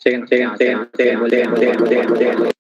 Second बोलिए।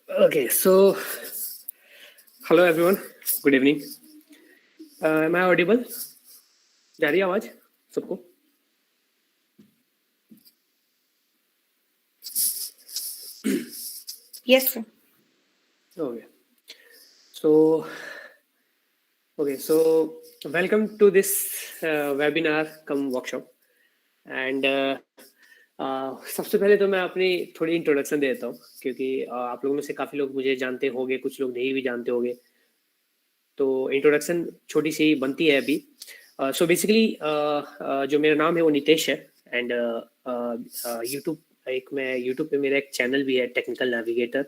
Okay, so hello everyone. Good evening. Am I audible? जा रही है आवाज सबको? Yes, sir. Okay. So welcome to this webinar cum workshop. And सबसे पहले तो मैं अपनी थोड़ी इंट्रोडक्शन दे देता हूँ, क्योंकि आप लोगों में से काफ़ी लोग मुझे जानते होंगे, कुछ लोग नहीं भी जानते होंगे, तो इंट्रोडक्शन छोटी सी बनती है अभी। सो बेसिकली जो मेरा नाम है वो नितेश है, एंड मैं यूट्यूब पे मेरा एक चैनल भी है, टेक्निकल नेविगेटर।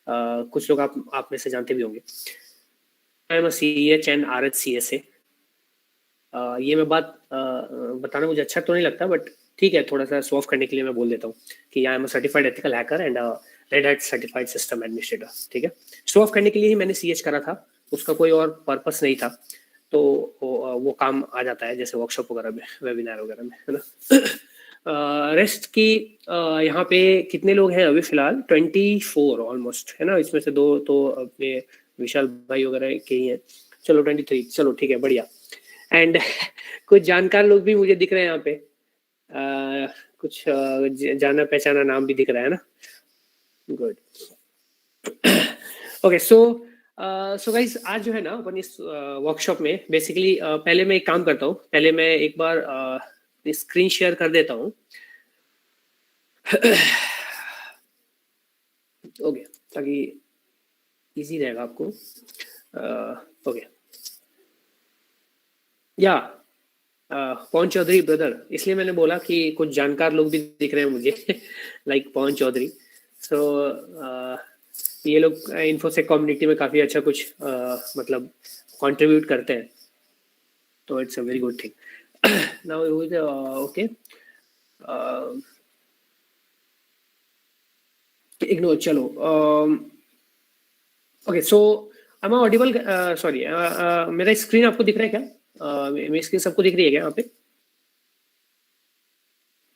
कुछ लोग आप में से जानते भी होंगे। I am CEH and RHCSA। ये मैं बात बताना मुझे अच्छा तो नहीं लगता, बट ठीक है, थोड़ा सा शो ऑफ करने के लिए मैं बोल देता हूँ कि I M certified ethical hacker and red hat certified system administrator. ठीक है, शो ऑफ करने के लिए ही मैंने CH करा था, उसका कोई और पर्पस नहीं था। तो वो काम आ जाता है जैसे वर्कशॉप वगैरह में, वेबिनार वगैरह में, है ना। रेस्ट की यहाँ पे कितने लोग हैं अभी फिलहाल? 24 ऑलमोस्ट, है ना। इसमें से 2 तो अपने विशाल भाई वगैरह के ही हैं। चलो 23, चलो ठीक है, बढ़िया। एंड कुछ जानकार लोग भी मुझे दिख रहे हैं यहाँ पे, कुछ जाना पहचाना नाम भी दिख रहा है ना। गुड। ओके, सो गाइस, आज जो है ना अपन इस वर्कशॉप में बेसिकली पहले मैं एक काम करता हूँ, पहले मैं एक बार स्क्रीन शेयर कर देता हूँ। ओके, ताकि इजी रहेगा आपको। ओके, या पवन चौधरी ब्रदर, इसलिए मैंने बोला कि कुछ जानकार लोग भी दिख रहे हैं मुझे लाइक पवन चौधरी। सो ये लोग इन्फोसेक कम्युनिटी में काफ़ी अच्छा कुछ मतलब कंट्रीब्यूट करते हैं, तो it's a very good thing. Now okay, ignore, चलो। Okay, so am I audible? Sorry, मेरा स्क्रीन आपको दिख रहा है क्या? मेरी स्क्रीन सबको दिख रही है क्या यहाँ पे?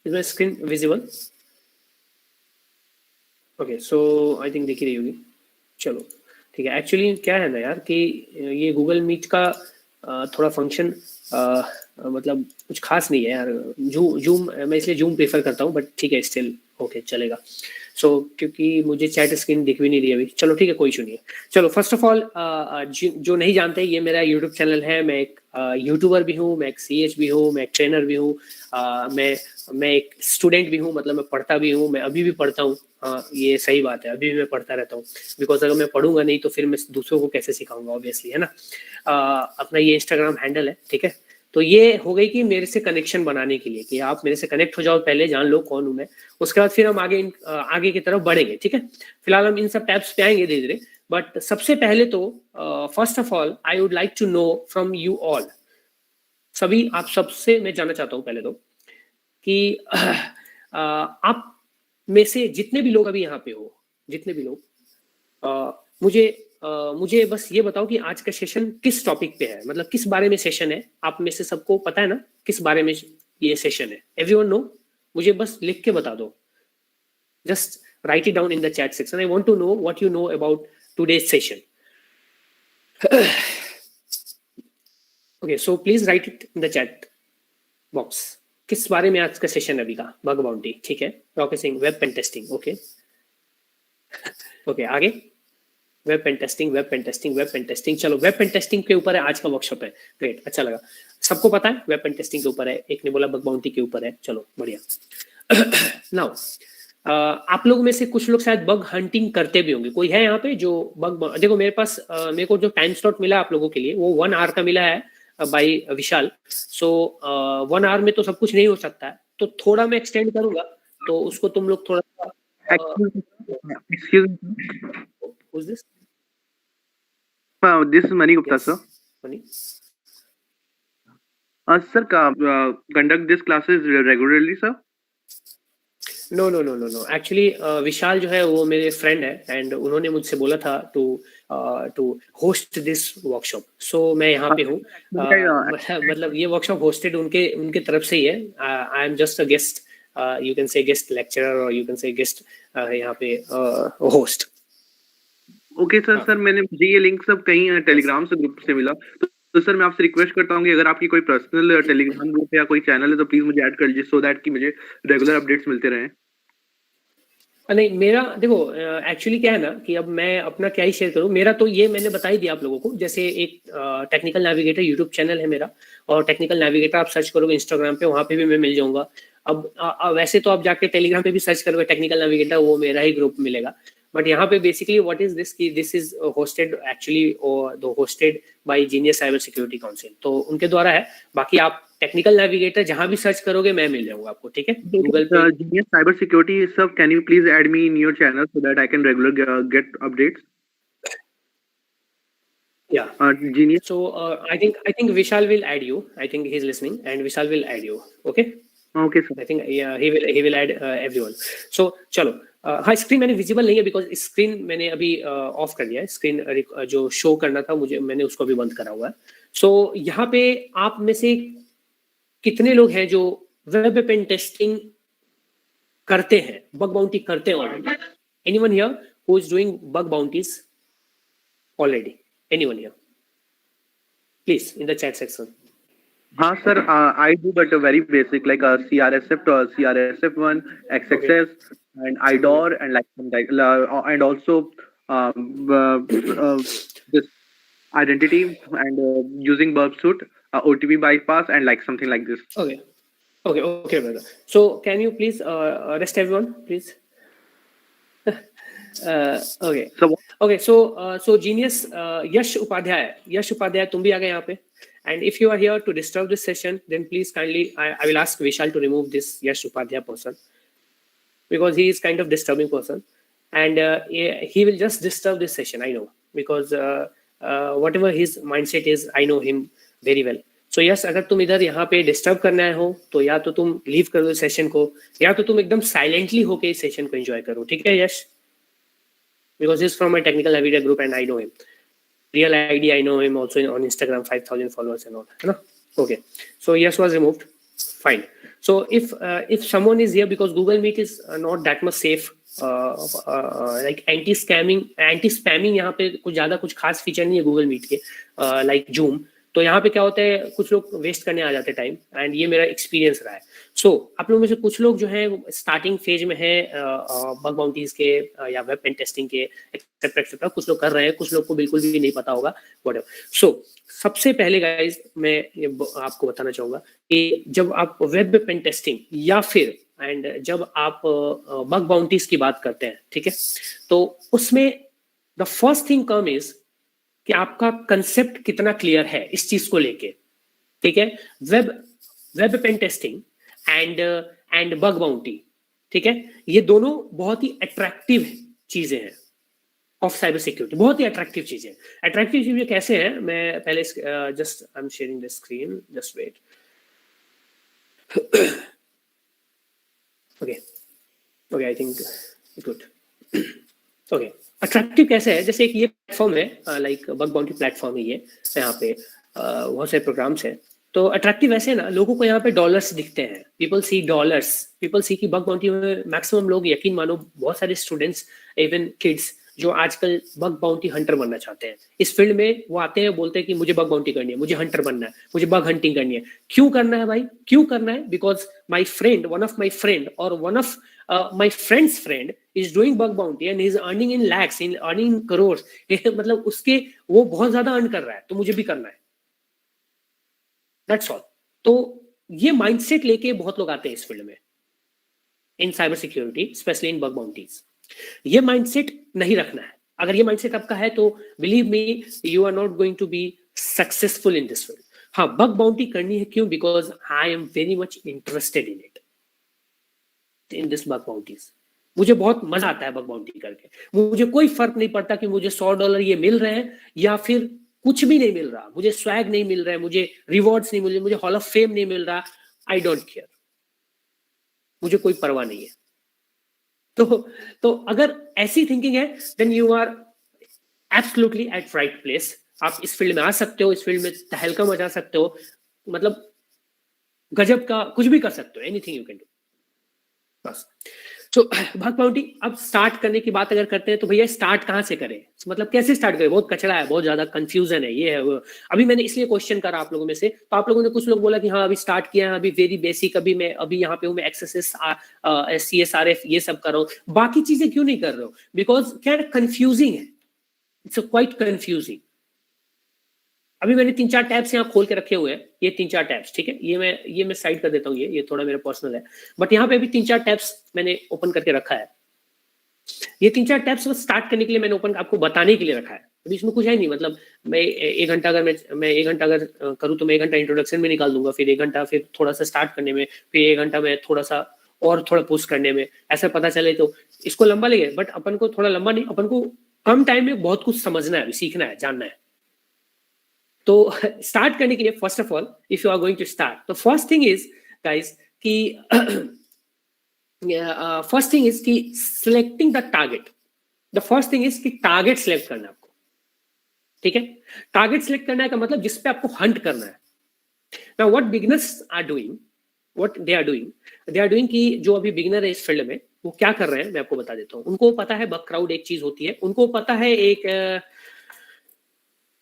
Is my screen visible? Okay, so I think दिख ही रही होगी। चलो ठीक है। एक्चुअली क्या है ना यार कि ये गूगल मीट का थोड़ा फंक्शन मतलब कुछ खास नहीं है यार। जूम मैं इसलिए जूम प्रेफर करता हूँ, बट ठीक है, स्टिल ओके, चलेगा। सो क्योंकि मुझे चैट स्क्रीन दिख भी नहीं रही अभी। चलो ठीक है, कोई इशू नहीं है। चलो, फर्स्ट ऑफ ऑल जो नहीं जानते, ये मेरा यूट्यूब चैनल है। मैं एक यूट्यूबर भी हूँ, मैं एक CH भी हूँ, मैं एक ट्रेनर भी हूँ, मैं एक स्टूडेंट भी हूँ, मतलब मैं पढ़ता भी हूँ, मैं अभी भी पढ़ता हूँ। हाँ, ये सही बात है, अभी भी मैं पढ़ता रहता हूँ, बिकॉज अगर मैं पढ़ूंगा नहीं तो फिर मैं दूसरों को कैसे सिखाऊंगा, ऑब्वियसली, है ना। अपना ये इंस्टाग्राम हैंडल है, ठीक है। तो ये हो गई कि मेरे से कनेक्शन बनाने के लिए, कि आप मेरे से कनेक्ट हो जाओ, पहले जान लो कौन हूं मैं, उसके बाद फिर हम आगे की तरफ बढ़ेंगे, ठीक है। फिलहाल हम इन सब टैब्स पे आएंगे धीरे धीरे, बट सबसे पहले तो first of all I would like to know from you all, सभी आप सबसे मैं जानना चाहता हूँ पहले तो कि आप में से जितने भी लोग अभी यहाँ पे हो, जितने भी लोग, मुझे बस ये बताओ कि आज का सेशन किस टॉपिक पे है, मतलब किस बारे में सेशन है। आप में से सबको पता है ना किस बारे में ये सेशन है? Everyone know? मुझे बस लिख के बता दो, just write it down in the chat section. I want to know what you know about today's session. Okay, so please write it in the chat box. किस बारे में आज का सेशन है अभी का? बग बाउंटी, ठीक है। Rocket Singh, web pen testing, okay. Okay, आगे web pen testing, web pen testing, web pen testing. चलो, वेब पेन टेस्टिंग के ऊपर है आज का वर्कशॉप है। ग्रेट, अच्छा लगा, सबको पता है वेब पेन टेस्टिंग के ऊपर है। एक ने बोला बग बाउंटी के ऊपर है, चलो बढ़िया। नाउ आप लोग में से कुछ लोग शायद बग हंटिंग करते भी होंगे। कोई है यहाँ पे जो देखो मेरे पास मेरे को जो टाइम स्लॉट मिला आप लोगों के लिए वो 1 आवर का मिला है बाय विशाल। सो 1 आवर में तो सब कुछ नहीं हो सकता है, तो थोड़ा मैं एक्सटेंड करूंगा, तो उसको तुम लोग थोड़ा Excuse me. who's this? This is Mani Gupta, Yes, sir. Mani? Sir, conduct these classes regularly, sir. No no no no no, actually Vishal जो है वो मेरे फ्रेंड है, एंड उन्होंने मुझसे बोला था टू होस्ट दिस वर्कशॉप। सो मैं यहाँ पे हूँ। मतलब ये वर्कशॉप होस्टेड उनके तरफ से ही है। I am just a guest you can say guest lecturer और यू कैन से गेस्ट यहाँ पे होस्ट. ओके सर मैंने मुझे ये लिंक सब कहीं टेलीग्राम से ग्रुप से मिला, तो सर मैं आपसे रिक्वेस्ट करता हूँ कि अगर आपकी कोई पर्सनल टेलीग्राम ग्रुप या कोई चैनल है तो प्लीज मुझे ऐड कर लीजिए, सो दैट कि मुझे रेगुलर अपडेट्स मिलते रहें. नहीं, मेरा देखो एक्चुअली क्या है ना कि अब मैं अपना क्या ही शेयर करूं. मेरा तो ये मैंने बता ही दिया आप लोगों को. जैसे एक टेक्निकल नेविगेटर यूट्यूब चैनल है मेरा, और टेक्निकल नेविगेटर आप सर्च करोगे इंस्टाग्राम पे, वहां पे भी मैं मिल जाऊंगा. अब वैसे तो आप जाके टेलीग्राम पे भी सर्च करोगे टेक्निकल नेविगेटर, वो मेरा ही ग्रुप मिलेगा. बट यहाँ पे बेसिकली व्हाट इज दिस कि this is hosted actually hosted by genius cyber security council, तो उनके द्वारा है. बाकी आप टेक्निकल नेविगेटर जहां भी सर्च करोगे मैं मिल जाऊंगा आपको. ठीक है, गूगल पे genius cyber security sir, can you please add me in your channel so that I can regular gate updates. Yeah. Genius. So I think Vishal will add you. I think he's listening, and Vishal will add you. Okay. Okay sir. I think yeah, he will add everyone. So चलो. हाँ, screen मैंने visible नहीं है because screen मैंने अभी of कर दिया है. स्क्रीन जो शो करना था मुझे, मैंने उसको अभी बंद करा हुआ है. सो यहाँ पे आप में से कितने लोग हैं जो वेब पेन टेस्टिंग करते हैं, बग बाउंटी करते हैं already? Anyone here who is doing bug bounties already? Anyone here? Please, in the chat section. हाँ sir, I do, but very basic, like CRSF, CRSF1, XXS, and IDOR, and like and also this identity and using burp suit, OTP bypass, and like something like this. Okay, brother. So can you please rest everyone, please? Okay. So genius Yash Upadhyay, तुम भी आ गए यहाँ पे. And if you are here to disturb this session, then please kindly I will ask Vishal to remove this Yash Upadhyay person, because he is kind of disturbing person, and he will just disturb this session. I know, because whatever his mindset is, I know him very well. So yes, अगर तुम इधर यहाँ पे disturb करना हो तो या तो तुम लीव कर दो सेशन को, या तो तुम एकदम साइलेंटली होके इस सेशन को एंजॉय करो. ठीक है यश? Because he's from my technical navigator group and I know him. Real ID, I know him also on Instagram, 5,000 followers and all. You know? Okay. So yes was removed. Fine. So if someone is here, because Google Meet is not that much safe, like anti-spamming यहाँ पे कुछ ज़्यादा कुछ खास feature नहीं है Google Meet के, like Zoom. तो यहाँ पे क्या होता है, कुछ लोग वेस्ट करने आ जाते हैं टाइम, एंड ये मेरा एक्सपीरियंस रहा है. सो आप लोगों में से कुछ लोग जो हैं स्टार्टिंग फेज में है बग बाउंटीज के या वेब पेन टेस्टिंग के एक्सेट्रा, कुछ लोग कर रहे हैं, कुछ लोग को बिल्कुल भी नहीं पता होगा, व्हाटएवर. सो सबसे पहले गाइस मैं ये आपको बताना चाहूंगा कि जब आप वेब पेन टेस्टिंग या फिर एंड जब आप बग बाउंटीज की बात करते हैं, ठीक है, तो उसमें the first thing come is कि आपका कंसेप्ट कितना क्लियर है इस चीज को लेके. ठीक है, web pen testing and bug bounty, ठीक है, ये दोनों बहुत ही अट्रैक्टिव चीजें हैं ऑफ साइबर सिक्योरिटी. बहुत ही अट्रैक्टिव चीजें. अट्रैक्टिव चीजें कैसे हैं, मैं पहले just I am sharing the screen, just wait. Okay I think good. Okay, attractive कैसे है, जैसे एक ये प्लेटफॉर्म है, लाइक बग बाउंटी प्लेटफॉर्म है ये, यहाँ पे बहुत सारे प्रोग्राम्स हैं. तो अट्रैक्टिव ऐसे है ना, लोगों को यहाँ पे डॉलर्स दिखते हैं, people see dollars, people see की बग बाउंटी में मैक्सिमम लोग, यकीन मानो बहुत सारे स्टूडेंट्स, इवन किड्स जो आजकल बग बाउंटी हंटर बनना चाहते हैं. इस फील्ड में वो आते हैं, बोलते हैं कि मुझे बग बाउंटी करनी है, मुझे हंटर बनना है, मुझे बग हंटिंग करनी है. क्यों करना है भाई, क्यों करना है? Because my friend, one of my friend और one of my friend's friend is doing bug bounty and he's earning in lakhs, in earning in crores. मतलब उसके वो बहुत ज्यादा अर्न कर रहा है, तो मुझे भी करना है. That's all. तो ये माइंडसेट लेके बहुत लोग आते हैं इस फील्ड में, in cyber security, specially in bug bounties. ये माइंडसेट नहीं रखना है. अगर ये माइंडसेट आपका है तो believe me, you are not going to be successful in this field. हाँ, बग बाउंटी करनी है, क्यों? Because I am very much interested in it, in this bug bounties. मुझे बहुत मजा आता है बग बाउंटी करके. मुझे कोई फर्क नहीं पड़ता कि मुझे $100 ये मिल रहे हैं या फिर कुछ भी नहीं मिल रहा, मुझे स्वैग नहीं मिल रहा है, मुझे रिवॉर्ड्स नहीं मिल रहे, मुझे हॉल ऑफ फेम नहीं मिल रहा. आई डोंट केयर, मुझे कोई परवाह नहीं है. तो अगर ऐसी थिंकिंग है, then you are absolutely at right place. आप इस फील्ड में आ सकते हो, इस फील्ड में तहलका मचा सकते हो, मतलब गजब का कुछ भी कर सकते हो, एनीथिंग यू कैन डू. बस। तो भक्त बाउंटी, अब स्टार्ट करने की बात अगर करते हैं तो भैया स्टार्ट कहाँ से करें, मतलब कैसे स्टार्ट करें? बहुत कचरा है, बहुत ज्यादा कंफ्यूजन है, ये है वो। अभी मैंने इसलिए क्वेश्चन करा आप लोगों में से, तो आप लोगों ने कुछ लोग बोला कि हाँ अभी स्टार्ट किया है, अभी वेरी बेसिक, अभी यहाँ पे हूँ मैं एक्सेस CSRF ये सब कर रहा हूँ, बाकी चीजें क्यों नहीं कर रहा हूँ? बिकॉज क्या कंफ्यूजिंग है, इट्स क्वाइट कंफ्यूजिंग। अभी मैंने 3-4 टैब्स यहाँ खोल के रखे हुए हैं, ये 3-4 टैब्स, ठीक है, ये मैं साइड कर देता हूँ, ये थोड़ा मेरा पर्सनल है, बट यहाँ पे भी 3-4 टैब्स मैंने ओपन करके रखा है। ये 3-4 टैब्स स्टार्ट करने के लिए मैंने ओपन आपको बताने के लिए रखा है, अभी इसमें कुछ है नहीं, मतलब मैं 1 घंटा अगर मैं 1 घंटा अगर करूँ तो मैं 1 घंटा इंट्रोडक्शन में निकाल दूंगा, फिर 1 घंटा फिर थोड़ा सा स्टार्ट करने में, फिर 1 घंटा में थोड़ा सा और थोड़ा पुश करने में, ऐसा पता चले तो इसको लंबा लगे, बट अपन को थोड़ा लंबा नहीं, अपन को कम टाइम में बहुत कुछ समझना है, सीखना है, जानना है। तो स्टार्ट करने के लिए first of all if you are going to start, तो फर्स्ट थिंग इज गाइस कि फर्स्ट थिंग इज कि selecting the target. The first thing is कि टारगेट सिलेक्ट करना है आपको, ठीक है। टारगेट सिलेक्ट करना है का मतलब जिस पे आपको हंट करना है। Now what beginners are doing, what they are doing कि जो अभी बिगिनर है इस फील्ड में वो क्या कर रहे हैं मैं आपको बता देता हूँ। उनको पता है बग क्राउड एक चीज होती है, उनको पता है एक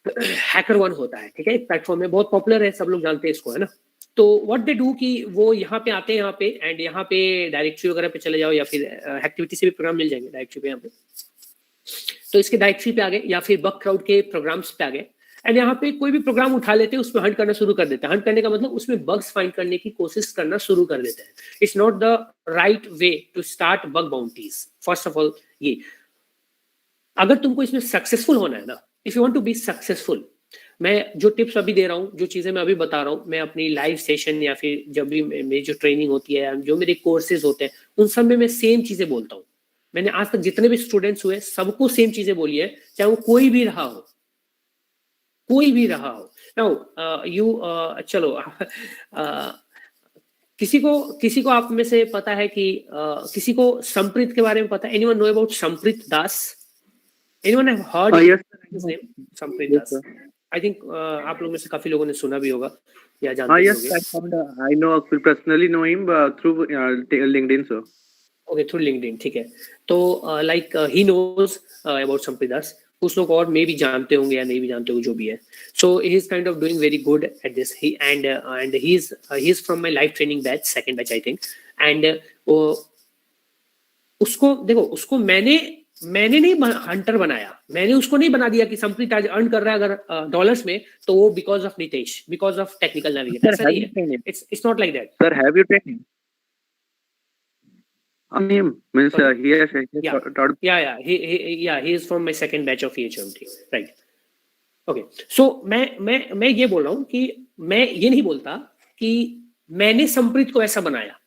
हैकर वन होता है, ठीक है, एक प्लेटफॉर्म में बहुत पॉपुलर है, सब लोग जानते हैं इसको, है ना। तो व्हाट दे डू कि वो यहाँ पे आते हैं, यहाँ पे एंड यहाँ पे डायरेक्टरी वगैरह पे चले जाओ, या फिर एक्टिविटी से भी प्रोग्राम मिल जाएंगे डायरेक्टरी पे यहाँ पे, तो इसके डायरेक्टरी पे आ गए या फिर बग क्राउड के प्रोग्राम्स पे आ गए, एंड यहाँ पे कोई भी प्रोग्राम उठा लेते हैं, उसमें हंट करना शुरू कर देते हैं। हंट करने का मतलब उसमें बग्स फाइंड करने की कोशिश करना शुरू कर देते हैं। It's not the right way to start bug bounties. First of all ये, अगर तुमको इसमें सक्सेसफुल होना है ना, if you want to be successful, मैं जो टिप्स अभी दे रहा हूँ, जो चीजें मैं अभी बता रहा हूँ, मैं अपनी लाइव सेशन या फिर जब भी मेरी जो ट्रेनिंग होती है, जो मेरे कोर्सेज होते हैं, उन सब में मैं सेम चीजें बोलता हूँ। मैंने आज तक जितने भी स्टूडेंट्स हुए सबको सेम चीजें बोली है, चाहे वो कोई भी रहा हो, कोई भी रहा हो। नाउ चलो किसी को आप में से पता है कि किसी को संप्रीत के बारे में पता है? Anyone know about Sampreet Das? Anyone have heard Yes, his name? Sampreet yes, Das, sir. I think आप लोग में से काफी लोगों ने सुना भी होगा या जानते भी Yes, होंगे। I found. I know personally know him through LinkedIn, sir. Okay, through LinkedIn, ठीक है। तो like he knows about Sampreet दास, कुछ लोग और मे भी जानते होंगे या नहीं भी जानते होंगे, जो भी है। So he is kind of doing very good at this, he and he is from my live training batch, second batch I think. And उसको देखो, उसको मैंने नहीं हंटर बनाया, मैंने उसको नहीं बना दिया कि संप्रीत आज अर्न कर रहा है अगर डॉलर्स में, तो वो because of Nitesh, because of technical navigator, ऐसा नहीं है। It's not like that. Sir, have you trained him? On him means Sorry? he has Yeah. taught. He is from my second batch of EHMT, right? Okay. So मैं ये बोल रहा हूँ कि मैं ये नहीं बोलता कि मैंने संप्रीत को ऐसा बनाया,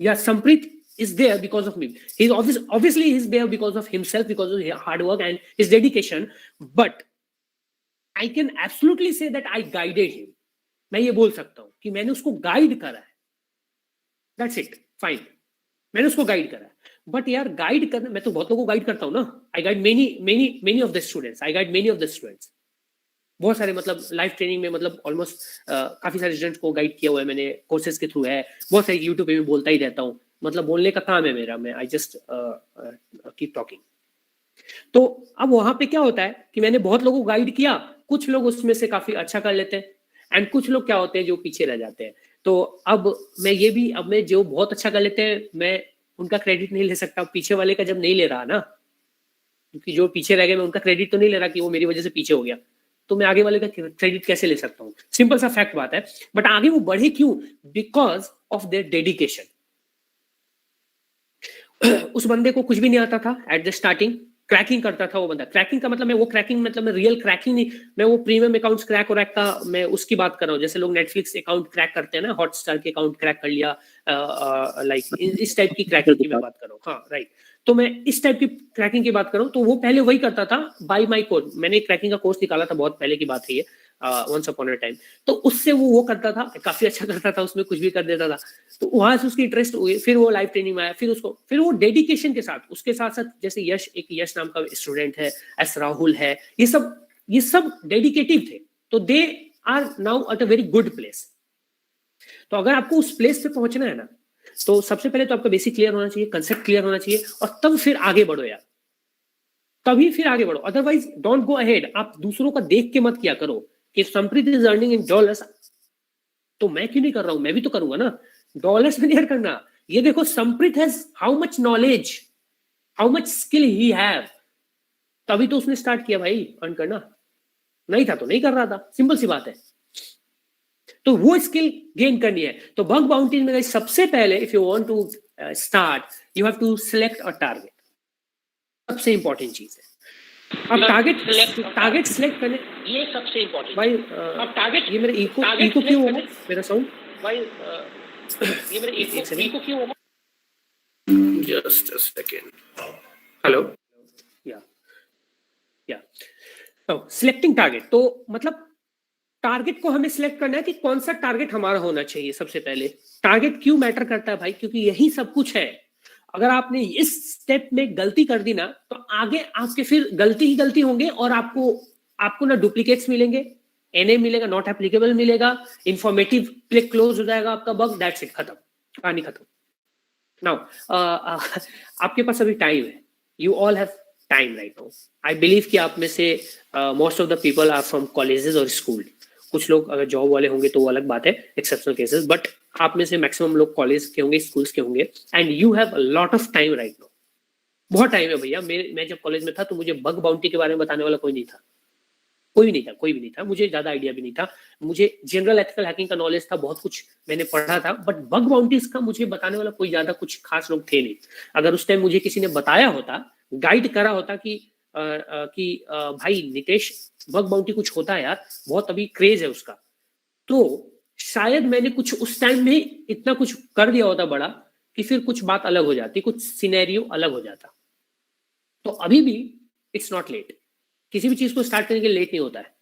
या Sampreet is there because of me. He's obviously he's there because of himself, because of his hard work and his dedication. But I can absolutely say that I guided him. मैं ये बोल सकता हूँ कि मैंने उसको गाइड करा है। That's it. Fine. मैंने उसको गाइड करा है। बट यार गाइड करना, मैं तो बहुत लोगों को गाइड करता हूँ ना। आई guide many of the students, बहुत सारे, मतलब लाइव ट्रेनिंग में, मतलब ऑलमोस्ट काफी सारे स्टूडेंट्स को गाइड किया हुआ है मैंने, कोर्सेज के थ्रू है, बहुत सारे यूट्यूब पे भी बोलता ही रहता हूँ, मतलब बोलने का काम है मेरा, मैं आई जस्ट कीप टॉकिंग। तो अब वहां पे क्या होता है कि मैंने बहुत लोगों को गाइड किया, कुछ लोग उसमें से काफी अच्छा कर लेते हैं, एंड कुछ लोग क्या होते हैं जो पीछे रह जाते हैं। तो अब मैं जो बहुत अच्छा कर लेते हैं, मैं उनका क्रेडिट नहीं ले सकता, पीछे वाले का जब नहीं ले रहा ना, क्योंकि जो पीछे रह गए मैं उनका क्रेडिट तो नहीं ले रहा कि वो मेरी वजह से पीछे हो गया, तो मैं आगे वाले का क्रेडिट कैसे ले सकता हूँ? सिंपल सा फैक्ट बात है। बट आगे वो बढ़े क्यों? Because of their dedication. उस बंदे को कुछ भी नहीं आता था एट द स्टार्टिंग, क्रैकिंग करता था वो बंदा। क्रैकिंग का मतलब मैं रियल क्रैकिंग नहीं, मैं वो प्रीमियम अकाउंट्स क्रैक और का मैं उसकी बात कर रहा हूँ, जैसे लोग नेटफ्लिक्स अकाउंट क्रैक करते हैं ना, हॉटस्टार के अकाउंट क्रैक कर लिया, लाइक इस टाइप की क्रैकिंग की मैं बात कर रहा हूँ। हाँ राइट, तो मैं इस टाइप की क्रैकिंग की बात कर रहा हूँ। तो वो पहले वही करता था बाय माई कोर्स, मैंने क्रैकिंग का कोर्स निकाला था, बहुत पहले की बात है ये, वंस अपॉन अ टाइम। तो उससे वो करता था, काफी अच्छा करता था, उसमें कुछ भी कर देता था। तो वहां से उसकी इंटरेस्ट हुई, फिर वो लाइव ट्रेनिंग में आया, फिर वो डेडिकेशन के साथ, उसके साथ साथ जैसे एक यश नाम का स्टूडेंट है, एस राहुल है, ये सब डेडिकेटिव थे, तो they are now at a very good place. तो अगर आपको उस प्लेस पे पहुंचना है ना, तो सबसे पहले तो आपका बेसिक क्लियर होना चाहिए, कंसेप्ट क्लियर होना चाहिए, और तब फिर आगे बढ़ो यार, तभी फिर आगे बढ़ो। Otherwise don't go ahead. आप दूसरों का देख के मत किया करो कि समप्रीत इज अर्निंग इन डॉलर्स, तो मैं क्यों नहीं कर रहा हूं, मैं भी तो करूंगा ना। डॉलर्स में नहीं करना। ये देखो Sampreet has how much knowledge, how much skill he have, तभी तो उसने स्टार्ट किया भाई अर्न करना। नहीं था तो नहीं कर रहा था, सिंपल सी बात है। तो वो स्किल गेन करनी है। तो बग बाउंटी में सबसे पहले if you want to start, you have to select a target. सबसे इंपॉर्टेंट चीज है। अब टारगेट सिलेक्ट करने, ये सबसे इंपॉर्टेंट भाई। अब टारगेट, ये मेरा इको क्यों हो रहा है मेरा साउंड भाई? ये मेरा इको क्यों हो रहा है? Just a second. हेलो, या सिलेक्टिंग टारगेट, तो मतलब टारगेट को हमें सिलेक्ट करना है कि कौन सा टारगेट हमारा होना चाहिए। सबसे पहले टारगेट क्यों मैटर करता है भाई? क्योंकि यही सब कुछ है। अगर आपने इस स्टेप में गलती कर दी ना, तो आगे आपके फिर गलती ही गलती होंगे, और आपको ना डुप्लीकेट्स मिलेंगे, एनए मिलेगा, नॉट एप्लीकेबल मिलेगा, इंफॉर्मेटिव क्लिक क्लोज हो जाएगा आपका बग, दैट्स इट, खत्म, कहानी खत्म। नाउ आपके पास अभी टाइम है, you all have time right now. I believe कि आप में से most of the people are from colleges और स्कूल। कुछ लोग अगर जॉब वाले होंगे तो वो अलग बात है, एक्सेप्शनल केसेस, बट आप में से मैक्सिमम लोग कॉलेज के होंगे, स्कूल्स के होंगे, and you have a lot of time right now. बहुत टाइम है भैया। मैं जब कॉलेज में था तो मुझे बग बाउंटी के बारे में बताने वाला कोई नहीं था, कोई भी नहीं था। मुझे ज्यादा आइडिया भी नहीं था। मुझे जनरल एथिकल हैकिंग का नॉलेज था, बहुत कुछ मैंने पढ़ा था, बट बग बाउंटीज का मुझे बताने वाला कोई ज्यादा कुछ खास लोग थे नहीं। अगर उस टाइम मुझे किसी ने बताया होता, गाइड करा होता कि भाई नितेश, बग बाउंटी कुछ होता है यार, बहुत अभी क्रेज है उसका, तो शायद मैंने कुछ उस टाइम में इतना कुछ कर दिया होता बड़ा, कि फिर कुछ बात अलग हो जाती, कुछ सिनेरियो अलग हो जाता। तो अभी भी इट्स नॉट लेट। किसी भी चीज को स्टार्ट करने के लिए लेट नहीं होता है,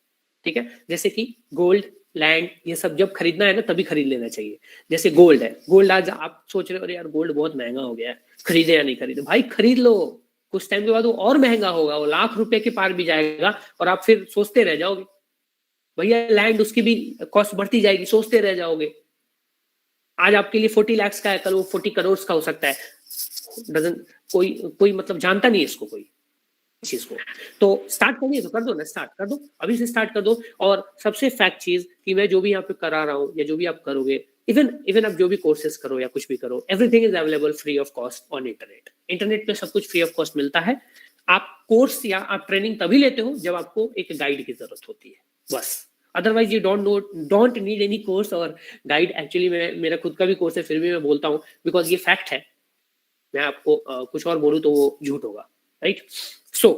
ठीक है। जैसे कि गोल्ड, लैंड, ये सब जब खरीदना है ना, तभी खरीद लेना चाहिए। जैसे गोल्ड है, गोल्ड आज आप सोच रहे हो अरे यार गोल्ड बहुत महंगा हो गया है, खरीदे या नहीं खरीदे, भाई खरीद लो। कुछ टाइम के बाद वो और महंगा होगा, वो लाख रुपए के पार भी जाएगा, और आप फिर सोचते रह जाओगे। भैया लैंड, उसकी भी कॉस्ट बढ़ती जाएगी, सोचते रह जाओगे। आज आपके लिए 40 लाख का है, कल वो 40 करोड़ का हो सकता है। डजन कोई मतलब जानता नहीं है इसको, कोई चीज को। तो स्टार्ट करिए, तो कर दो ना, स्टार्ट कर दो, अभी से स्टार्ट कर दो। और सबसे फैक्ट चीज कि मैं जो भी यहाँ पे करा रहा हूँ, या जो भी आप करोगे, इवन आप जो भी कोर्सेज करो या कुछ भी करो, everything is available free of cost on internet. Internet पे सब कुछ फ्री ऑफ कॉस्ट मिलता है। आप कोर्स या आप ट्रेनिंग तभी लेते हो जब आपको एक गाइड की जरूरत होती है, बस। Otherwise you don't need any course और गाइड। एक्चुअली मेरा खुद का भी कोर्स है, फिर भी मैं बोलता हूँ, बिकॉज ये फैक्ट है। मैं आपको कुछ और बोलूं तो वो झूठ होगा, राइट। सो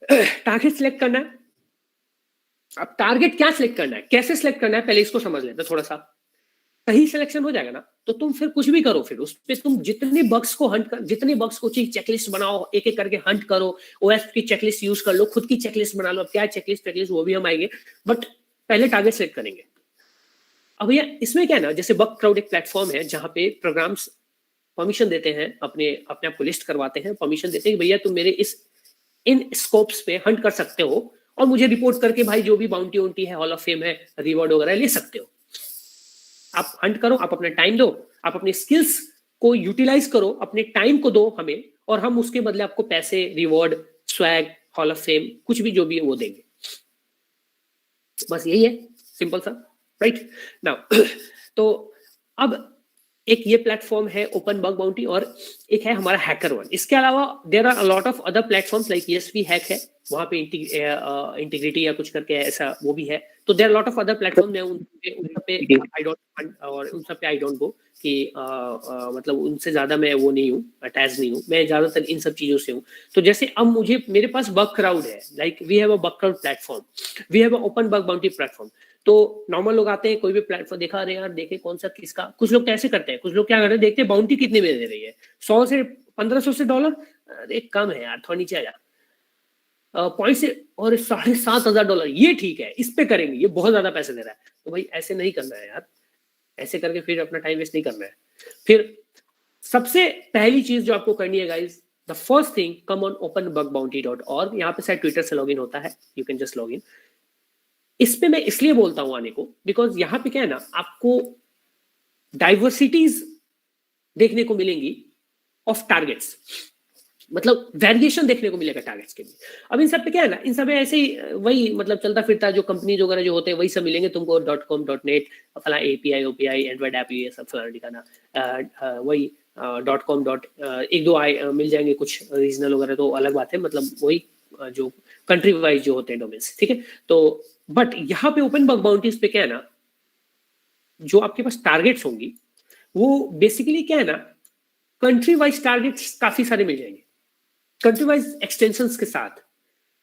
टारगेट सिलेक्ट करना है। अब टारगेट क्या सिलेक्ट करना है, कैसे सिलेक्ट करना है, पहले इसको समझ लेते हैं थोड़ा सा। सही सिलेक्शन हो जाएगा ना, तो तुम फिर कुछ भी करो, फिर उस पे तुम जितने बग्स को हंट कर, जितने बग्स को चाहिए चेकलिस्ट बनाओ, एक एक करके हंट करो। ओएस की चेकलिस्ट यूज कर लो, खुद की चेकलिस्ट बना लो। अब क्या चेकलिस्ट वो भी हम आएंगे, बट पहले टारगेट सिलेक्ट करेंगे। अब भैया इसमें क्या है ना, जैसे बग क्राउड एक प्लेटफॉर्म है जहां पे प्रोग्राम्स परमिशन देते हैं, अपने आप को लिस्ट करवाते हैं, परमिशन देते हैं कि भैया तुम मेरे इन स्कोप्स पे हंट कर सकते हो, और मुझे रिपोर्ट करके भाई जो भी बाउंटी वोंटी है, हॉल ऑफ फेम है, रिवॉर्ड वगैरह ले सकते हो। आप हंट करो, आप अपना टाइम दो, आप अपने स्किल्स को यूटिलाइज करो, अपने टाइम को दो हमें, और हम उसके बदले आपको पैसे, reward, swag, hall of fame, कुछ भी जो भी है वो देंगे। बस यही है, सिंपल सा, राइट नाउ। तो अब एक ये प्लेटफॉर्म है ओपन बग बाउंटी, और एक है हमारा हैकर वन। इसके अलावा there are a lot of other platforms like YesWeHack है, वहां पे इंटीग्रिटी या कुछ करके ऐसा वो भी है। तो there are lot of other platform. मैं उन सब पे आई डोंट, और उन सब पे आई डोंट गो कि मतलब उनसे ज्यादा मैं वो नहीं हूँ, अटैच नहीं हूँ। मैं ज्यादातर इन सब चीजों से हूँ। तो जैसे अब मेरे पास बग क्राउड है, like we have a Bugcrowd platform, we have a open bug bounty platform. तो नॉर्मल लोग आते हैं, कोई भी प्लेटफॉर्म देखा, रहे यार देखे कौन सा किसका। कुछ लोग कैसे करते हैं, कुछ लोग क्या कर रहे हैं, देखते हैं बाउंटी कितने में दे रही है, 100 से 1500 से डॉलर, अरे कम है यार, थोड़ा नीचे आ जा, पॉइंट से, और $7,500, ये ठीक है, इस पे करेंगे, ये बहुत ज्यादा पैसे दे रहा है। तो भाई ऐसे नहीं करना है यार, ऐसे करके फिर अपना टाइम वेस्ट नहीं करना है। फिर सबसे पहली चीज जो आपको करनी है guys, the first thing, come on openbugbounty.org। यहाँ पे शायद ट्विटर से लॉगिन होता है, यू कैन जस्ट लॉगिन। इस पे मैं इसलिए बोलता हूं आने को, बिकॉज यहाँ पे क्या है ना, आपको डाइवर्सिटीज देखने को मिलेंगी ऑफ टारगेट्स, मतलब वेरिएशन देखने को मिलेगा टारगेट्स के लिए। अब इन सब पे क्या है ना, इन सब में ऐसे ही वही मतलब चलता फिरता जो कंपनी वगैरह जो होते हैं वही सब मिलेंगे तुमको, .com.net फला API OPI एंड्रॉइड ऐप ये सब फलाना ठिकाना, वही .com एक दो मिल जाएंगे, कुछ रीजनल वगैरह तो अलग बात है, मतलब वही जो कंट्री वाइज जो होते हैं डोमेन्स, ठीक है। तो बट यहाँ पे ओपन बग बाउंटीज पे क्या है ना, जो आपके पास टारगेट्स होंगी वो बेसिकली क्या है ना, कंट्री वाइज टारगेट्स काफी सारे मिल जाएंगे कंट्री वाइज एक्सटेंशंस के साथ।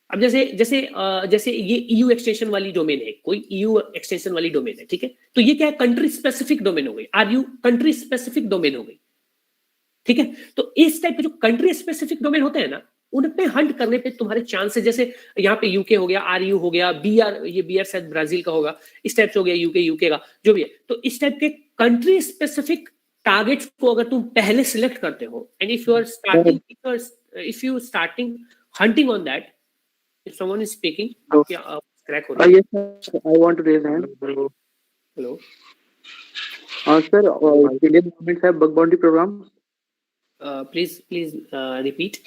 अब जैसे जैसे जैसे ये EU एक्सटेंशन वाली डोमेन है, कोई EU एक्सटेंशन वाली डोमेन है, ठीक है, तो ये क्या है, कंट्री स्पेसिफिक डोमेन हो गई, RU कंट्री स्पेसिफिक डोमेन हो गई, ठीक है। तो इस टाइप के जो कंट्री स्पेसिफिक डोमेन होते हैं ना, उन पे हंट करने पे तुम्हारे चांसेस, जैसे यहाँ पे UK हो गया, RU हो गया, BR, ये BR शायद ब्राजील का होगा, इस टाइप से हो गया UK का जो भी है। तो इस टाइप के कंट्री स्पेसिफिक टारगेट्स को अगर तुम पहले सिलेक्ट करते हो, and if you starting hunting on that, if someone is speaking, crack हो रहा है। Yes, sir. I want to raise hand. Hello. Sir, Indian governments have bug bounty programs. Please repeat.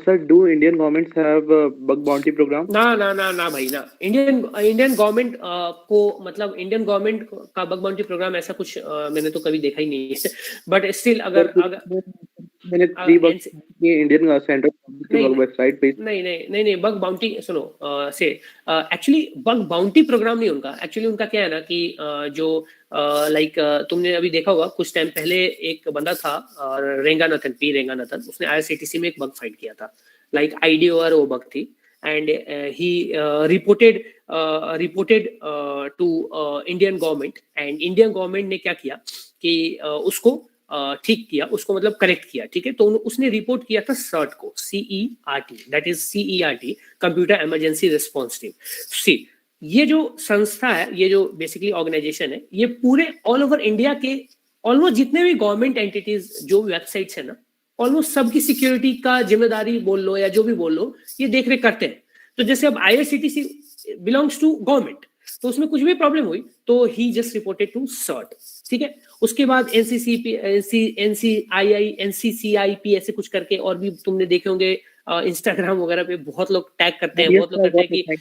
Sir, do Indian governments have bug bounty program? ना भाई ना, Indian government को मतलब Indian government का bug bounty program ऐसा कुछ मैंने तो कभी देखा ही नहीं है, बट स्टिल अगर मैंने 3 बग ये इंडियन सेंट्रल वेबसाइट पे नहीं बग बाउंटी सुनो, से एक्चुअली बग बाउंटी प्रोग्राम नहीं उनका, एक्चुअली उनका क्या है ना कि जो लाइक तुमने अभी देखा होगा कुछ टाइम पहले एक बंदा था रेंगानाथन, उसने IRCTC में एक बग फाइंड किया था, लाइक IDOR वो बग थी, and he reported to Indian government, and Indian government ने क्या किया कि उसको ठीक किया, उसको मतलब करेक्ट किया, ठीक है। तो उसने रिपोर्ट किया था CERT को, CERT, that is CERT, computer emergency response team. See ये जो संस्था है, ये जो बेसिकली ऑर्गेनाइजेशन है, ये पूरे ऑल ओवर इंडिया के ऑलमोस्ट जितने भी गवर्नमेंट एंटिटीज जो वेबसाइट्स है ना, ऑलमोस्ट सबकी सिक्योरिटी का जिम्मेदारी बोल लो या जो भी बोल लो, ये देख रेख करते हैं। तो जैसे अब IRCTC बिलोंग्स टू गवर्नमेंट, तो उसमें कुछ भी प्रॉब्लम हुई तो ही जस्ट रिपोर्टेड टू CERT, ठीक है। उसके बाद NCCI NCCIP ऐसे कुछ करके, और भी तुमने देखे होंगे इंस्टाग्राम वगैरह पे बहुत लोग टैग करते हैं, बहुत लोग करते हैं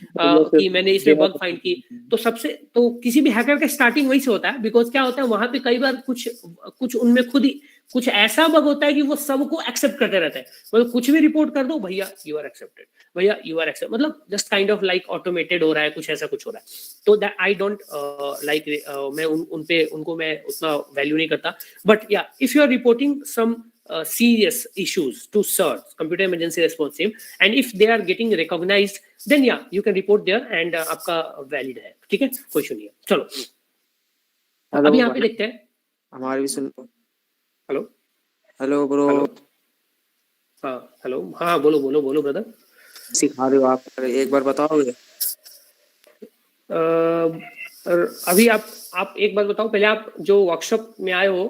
कि मैंने इसमें बग फाइंड की। तो सबसे तो किसी भी हैकर का स्टार्टिंग वही से होता है, बिकॉज क्या होता है वहां पे कई बार कुछ उनमें खुद ही कुछ ऐसा बग होता है कि वो सबको एक्सेप्ट करते रहते हैं, मतलब कुछ भी रिपोर्ट कर दो, भैया यू आर एक्सेप्टेड, भैया यू आर एक्सेप्ट, मतलब just kind of like automated हो रहा है, कुछ ऐसा कुछ हो रहा है। तो दैट आई डोंट लाइक, मैं उनको मैं उतना वैल्यू नहीं करता, बट या if you are reporting some serious issues to CERT, Computer Emergency Response Team, and if they are getting recognized, then yeah, you can report there and आपका valid है, ठीक है, कोई इशू नहीं है। चलो अभी यहाँ पे देखते हैं, हमारे भी सुन। Hello bro. हाँ हेलो, हाँ बोलो ब्रदर। सिखा रहे हो आप, एक बार बताओगे? अभी आप एक बार बताओ, पहले आप जो वर्कशॉप में आए हो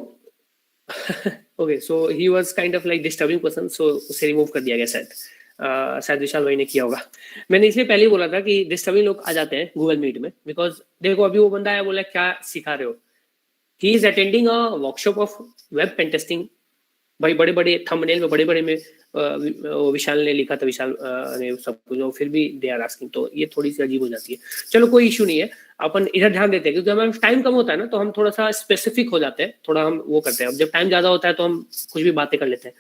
okay, so he was kind of like disturbing person, so उसे रिमूव कर दिया गया शायद विशाल भाई ने किया होगा। मैंने इसलिए पहले ही बोला था कि डिस्टर्बिंग लोग आ जाते हैं गूगल मीट में, बिकॉज देखो अभी वो बंदा आया, बोला क्या सिखा रहे हो, he is attending a workshop of web pen testing. भाई बड़े थंबनेल में बड़े में विशाल ने लिखा था, विशाल ने सब कुछ, फिर भी दे आर आस्किंग, तो ये थोड़ी सी अजीब हो जाती है। चलो कोई इशू नहीं है, अपन इधर ध्यान देते हैं, क्योंकि हमारा टाइम कम होता है ना, तो हम थोड़ा सा स्पेसिफिक हो जाते हैं, थोड़ा हम वो करते हैं। अब जब टाइम ज्यादा होता है तो हम कुछ भी बातें कर लेते हैं।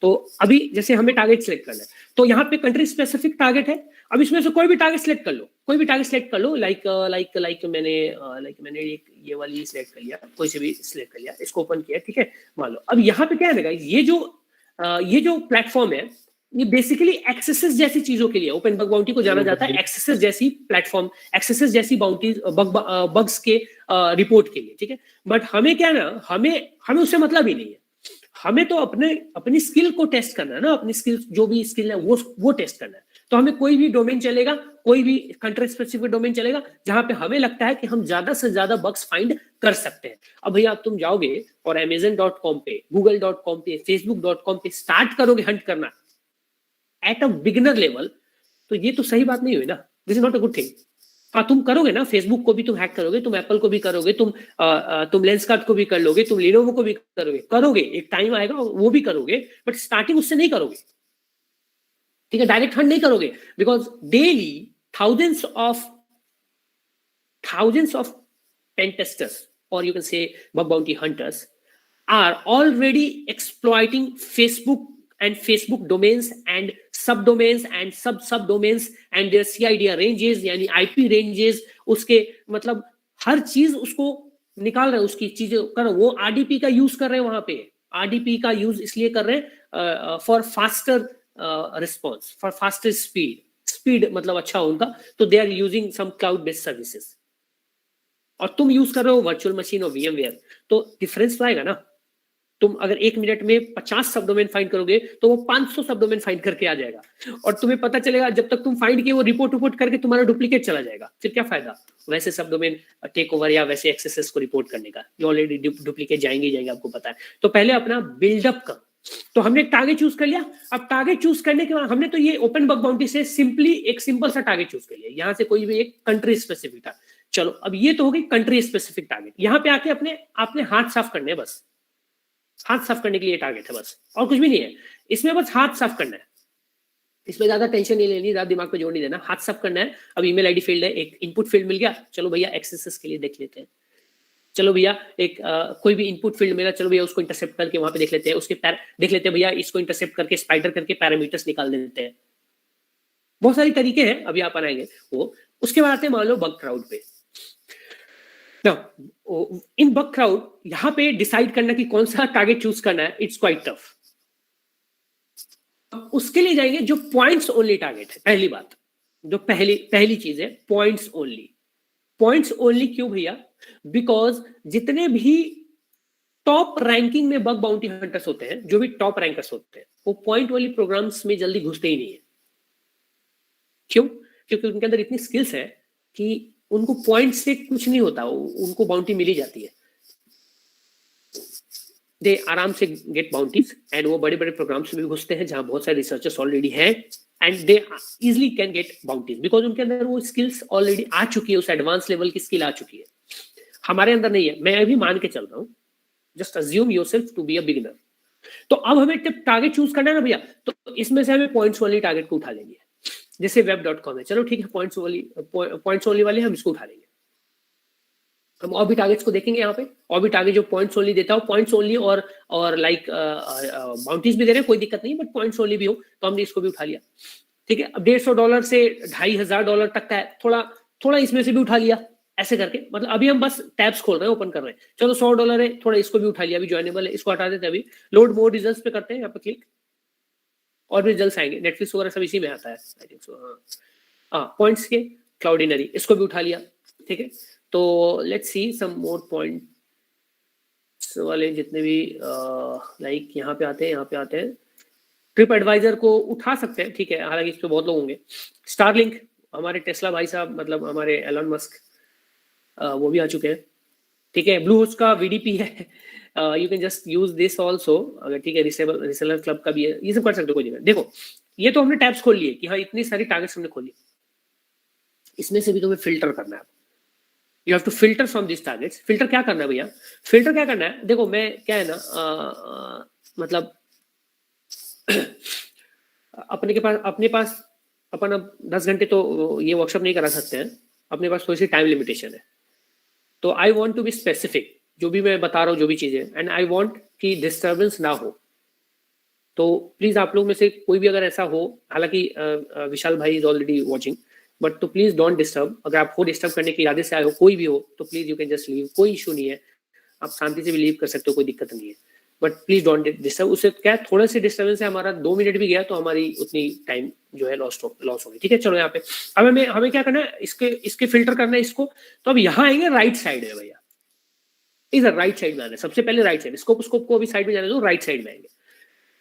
तो अभी जैसे हमें टारगेट सिलेक्ट करना है, तो यहाँ पे कंट्री स्पेसिफिक टारगेट है। अब इसमें से कोई भी टारगेट सिलेक्ट कर लो, लाइक मैंने एक ये वाली सिलेक्ट कर लिया, कोई से भी सिलेक्ट कर लिया, इसको ओपन किया, ठीक है, मान लो। अब यहाँ पे क्या है ना गाइस, ये जो प्लेटफॉर्म है, ये बेसिकली एक्सेसेस जैसी चीजों के लिए, ओपन बग बाउंटी को जाना जाता है एक्सेसेस जैसी प्लेटफॉर्म, एक्सेसेस जैसी बाउंटी बग्स के रिपोर्ट के लिए, ठीक है। बट हमें क्या ना, हमें उससे मतलब ही नहीं है, हमें तो अपनी स्किल को टेस्ट करना है ना, अपनी स्किल जो भी स्किल है वो टेस्ट करना है। तो हमें कोई भी डोमेन चलेगा, कोई भी कंट्री स्पेसिफिक डोमेन चलेगा, जहां पे हमें लगता है कि हम ज्यादा से ज्यादा बग्स फाइंड कर सकते हैं। अब भैया आप तुम जाओगे और Amazon.com पे, Google.com पे, Facebook.com पे स्टार्ट करोगे हंट करना एट अ बिगिनर लेवल, तो ये तो सही बात नहीं हुई ना, this is not a good thing. हाँ तुम करोगे ना, फेसबुक को भी तुम हैक करोगे, तुम एप्पल को भी करोगे, तुम लेंसकार्ट को भी कर लोगे, तुम लिनोवो को भी करोगे, एक टाइम आएगा वो भी करोगे, बट स्टार्टिंग उससे नहीं करोगे, ठीक है, डायरेक्ट हंट नहीं करोगे, because daily thousands of pen testers, or you can say bug bounty hunters, are already exploiting Facebook and Facebook domains and subdomains and subdomains and their CIDR ranges, यानी IP ranges, उसके मतलब हर चीज उसको निकाल रहे हैं, उसकी चीजें कर रहे हैं। वो RDP का यूज कर रहे हैं, वहां पे RDP का यूज इसलिए कर रहे हैं for faster response, for faster speed मतलब अच्छा हो उनका, तो they are using some cloud based services, और तुम यूज कर रहे हो वर्चुअल मशीन और VMware, तो डिफरेंस तो आएगा ना। तुम अगर 1 मिनट में 50 सब डोमेन फाइंड करोगे तो वो 500 सब डोमेन फाइंड करके आ जाएगा, और तुम्हें पता चलेगा जब तक तुम फाइंड किए वो रिपोर्ट करके तुम्हारा डुप्लीकेट चला जाएगा, फिर क्या फायदा वैसे सब डोमेन टेक ओवर या वैसे एक्सेसेस को रिपोर्ट करने का, ये ऑलरेडी डुप्लीकेट जाएंगे आपको पता है। तो पहले अपना बिल्डअप कर, तो हमने टारगेट चूज कर लिया। अब टारगेट चूज करने के बाद हमने तो ये ओपन बग बाउंटी से सिंपली एक सिंपल सा टारगेट चूज कर लिया, यहाँ से कोई भी एक कंट्री स्पेसिफिक था। चलो अब ये तो हो गई कंट्री स्पेसिफिक टारगेट, यहाँ पे आके आपने हाथ साफ करने हैं, बस हाथ साफ करने के लिए टारगेट है बस, और कुछ भी नहीं है इसमें, बस हाथ साफ करना है, इसमें ज्यादा टेंशन नहीं लेनी, ज्यादा दिमाग पे जोर नहीं देना, हाथ साफ करना है। अब ईमेल आईडी फील्ड है, एक इनपुट फील्ड मिल गया, चलो भैया एक्सेसेस के लिए देख लेते हैं, चलो भैया एक कोई भी इनपुट फील्ड मिला, चलो भैया उसको इंटरसेप्ट करके वहां पे देख लेते हैं, उसके देख लेते हैं भैया, इसको इंटरसेप्ट करके स्पाइडर करके पैरामीटर्स निकाल देते हैं। बहुत सारी तरीके हैं, अभी आप आएंगे वो। उसके बाद आते हैं मान लो बग क्राउड पे। इन बग क्राउड यहां पे डिसाइड करना कि कौन सा टारगेट चूज करना है, इट्स क्वाइट टफ। उसके लिए जाएंगे जो पॉइंट्स ओनली टारगेट है। पहली बात, जो पहली चीज है पॉइंट्स ओनली। पॉइंट्स ओनली क्यों भैया? बिकॉज जितने भी टॉप रैंकिंग में बग बाउंटी हंटर्स होते हैं, जो भी टॉप रैंकर्स होते हैं, वो पॉइंट वाली प्रोग्राम्स में जल्दी घुसते ही नहीं है। क्यों? क्योंकि उनके अंदर इतनी स्किल्स है कि उनको पॉइंट से कुछ नहीं होता, उनको बाउंटी मिली जाती है, दे आराम से गेट बाउंटीज, एंड वो बड़े बड़े प्रोग्राम्स में भी घुसते हैं जहां बहुत सारे रिसर्चर्स ऑलरेडी हैं, and they easily can get bounties, because उनके अंदर वो स्किल्स ऑलरेडी आ चुकी है, उस एडवांस लेवल की स्किल आ चुकी है। हमारे अंदर नहीं है, मैं अभी मान के चल रहा हूँ, just assume yourself to be a beginner. तो अब हमें टारगेट चूज करना है ना भैया, तो इसमें से हमें पॉइंट्स वाली टारगेट को उठा लेंगे। जैसे web.com है, चलो ठीक है, पॉइंट्स ओनली वाले हम इसको उठा लेंगे। हम और भी टारगेट्स को देखेंगे यहाँ पे, और भी टारगेट जो पॉइंट्स ओनली देता हो, पॉइंट्स ओनली और लाइक बाउंटीज भी दे रहे हैं, कोई दिक्कत नहीं, बट पॉइंट्स ओनली भी हो तो हमने इसको भी उठा लिया। ठीक है, अब $150 से $2500 तक का है, थोड़ा इसमें से भी उठा लिया, ऐसे करके। मतलब अभी हम बस टैब्स खोल रहे हैं, ओपन कर रहे हैं, चलो $100 है, थोड़ा इसको भी उठा लिया, अभी ज्वाइनेबल है, इसको हटा देते हैं। अभी लोड मोर रिजल्ट्स पे करते हैं, यहाँ पे क्लिक, और भी रिजल्ट्स आएंगे, नेटफ्लिक्स वगैरह सब इसी में आता है, आई थिंक सो। हाँ, पॉइंट्स के क्लाउडिनरी, इसको भी उठा लिया। ठीक है, तो let's see some more points वाले जितने भी लाइक यहाँ पे आते हैं। ट्रिप एडवाइजर को उठा सकते हैं, ठीक है, हालांकि इस पे बहुत लोग होंगे। स्टारलिंक, हमारे टेस्ला भाई साहब, मतलब हमारे एलन मस्क, वो भी आ चुके हैं। ठीक है, ब्लू होस्ट का VDP है, you can just use this also, अगर ठीक है, रिसेलर क्लब का भी है, ये सब कर सकते हो, कोई दिक्कत। देखो, ये तो हमने टैब्स खोल लिए कि हाँ इतनी सारी टारगेट्स हमने खोली, इसमें से भी तुम्हें फिल्टर करना है। You have to filter from this targets. Filter क्या करना है भैया? फिल्टर क्या करना है, देखो मैं क्या है ना, मतलब अपने पास अपन अब 10 घंटे तो ये वर्कशॉप नहीं करा सकते हैं, अपने पास थोड़ी सी टाइम लिमिटेशन है। तो I want to be specific, जो भी मैं बता रहा हूँ, जो भी चीजें, एंड आई वॉन्ट कि डिस्टर्बेंस ना हो। तो प्लीज आप लोग में से कोई भी अगर ऐसा हो, हालांकि विशाल भाई इज ऑलरेडी वॉचिंग, बट तो प्लीज डोंट डिस्टर्ब। अगर आपको डिस्टर्ब करने के इरादे से आए हो, कोई भी हो, तो please you can just leave, कोई इशू नहीं है, आप शांति से भी लीव कर सकते हो, कोई दिक्कत नहीं है, बट प्लीज डोंट डिस्टर्ब। उससे क्या, थोड़ा सी डिस्टर्बेंस है, हमारा 2 मिनट भी गया तो हमारी उतनी टाइम जो है लॉस होगी। ठीक है, चलो यहाँ पे अब हमें क्या करना है, इसके फिल्टर करना है इसको। तो अब यहाँ आएंगे राइट साइड में भैया, इधर राइट साइड में आना है, सबसे पहले राइट साइड, स्कोप को अभी साइड में जाने दो, राइट साइड में आएंगे।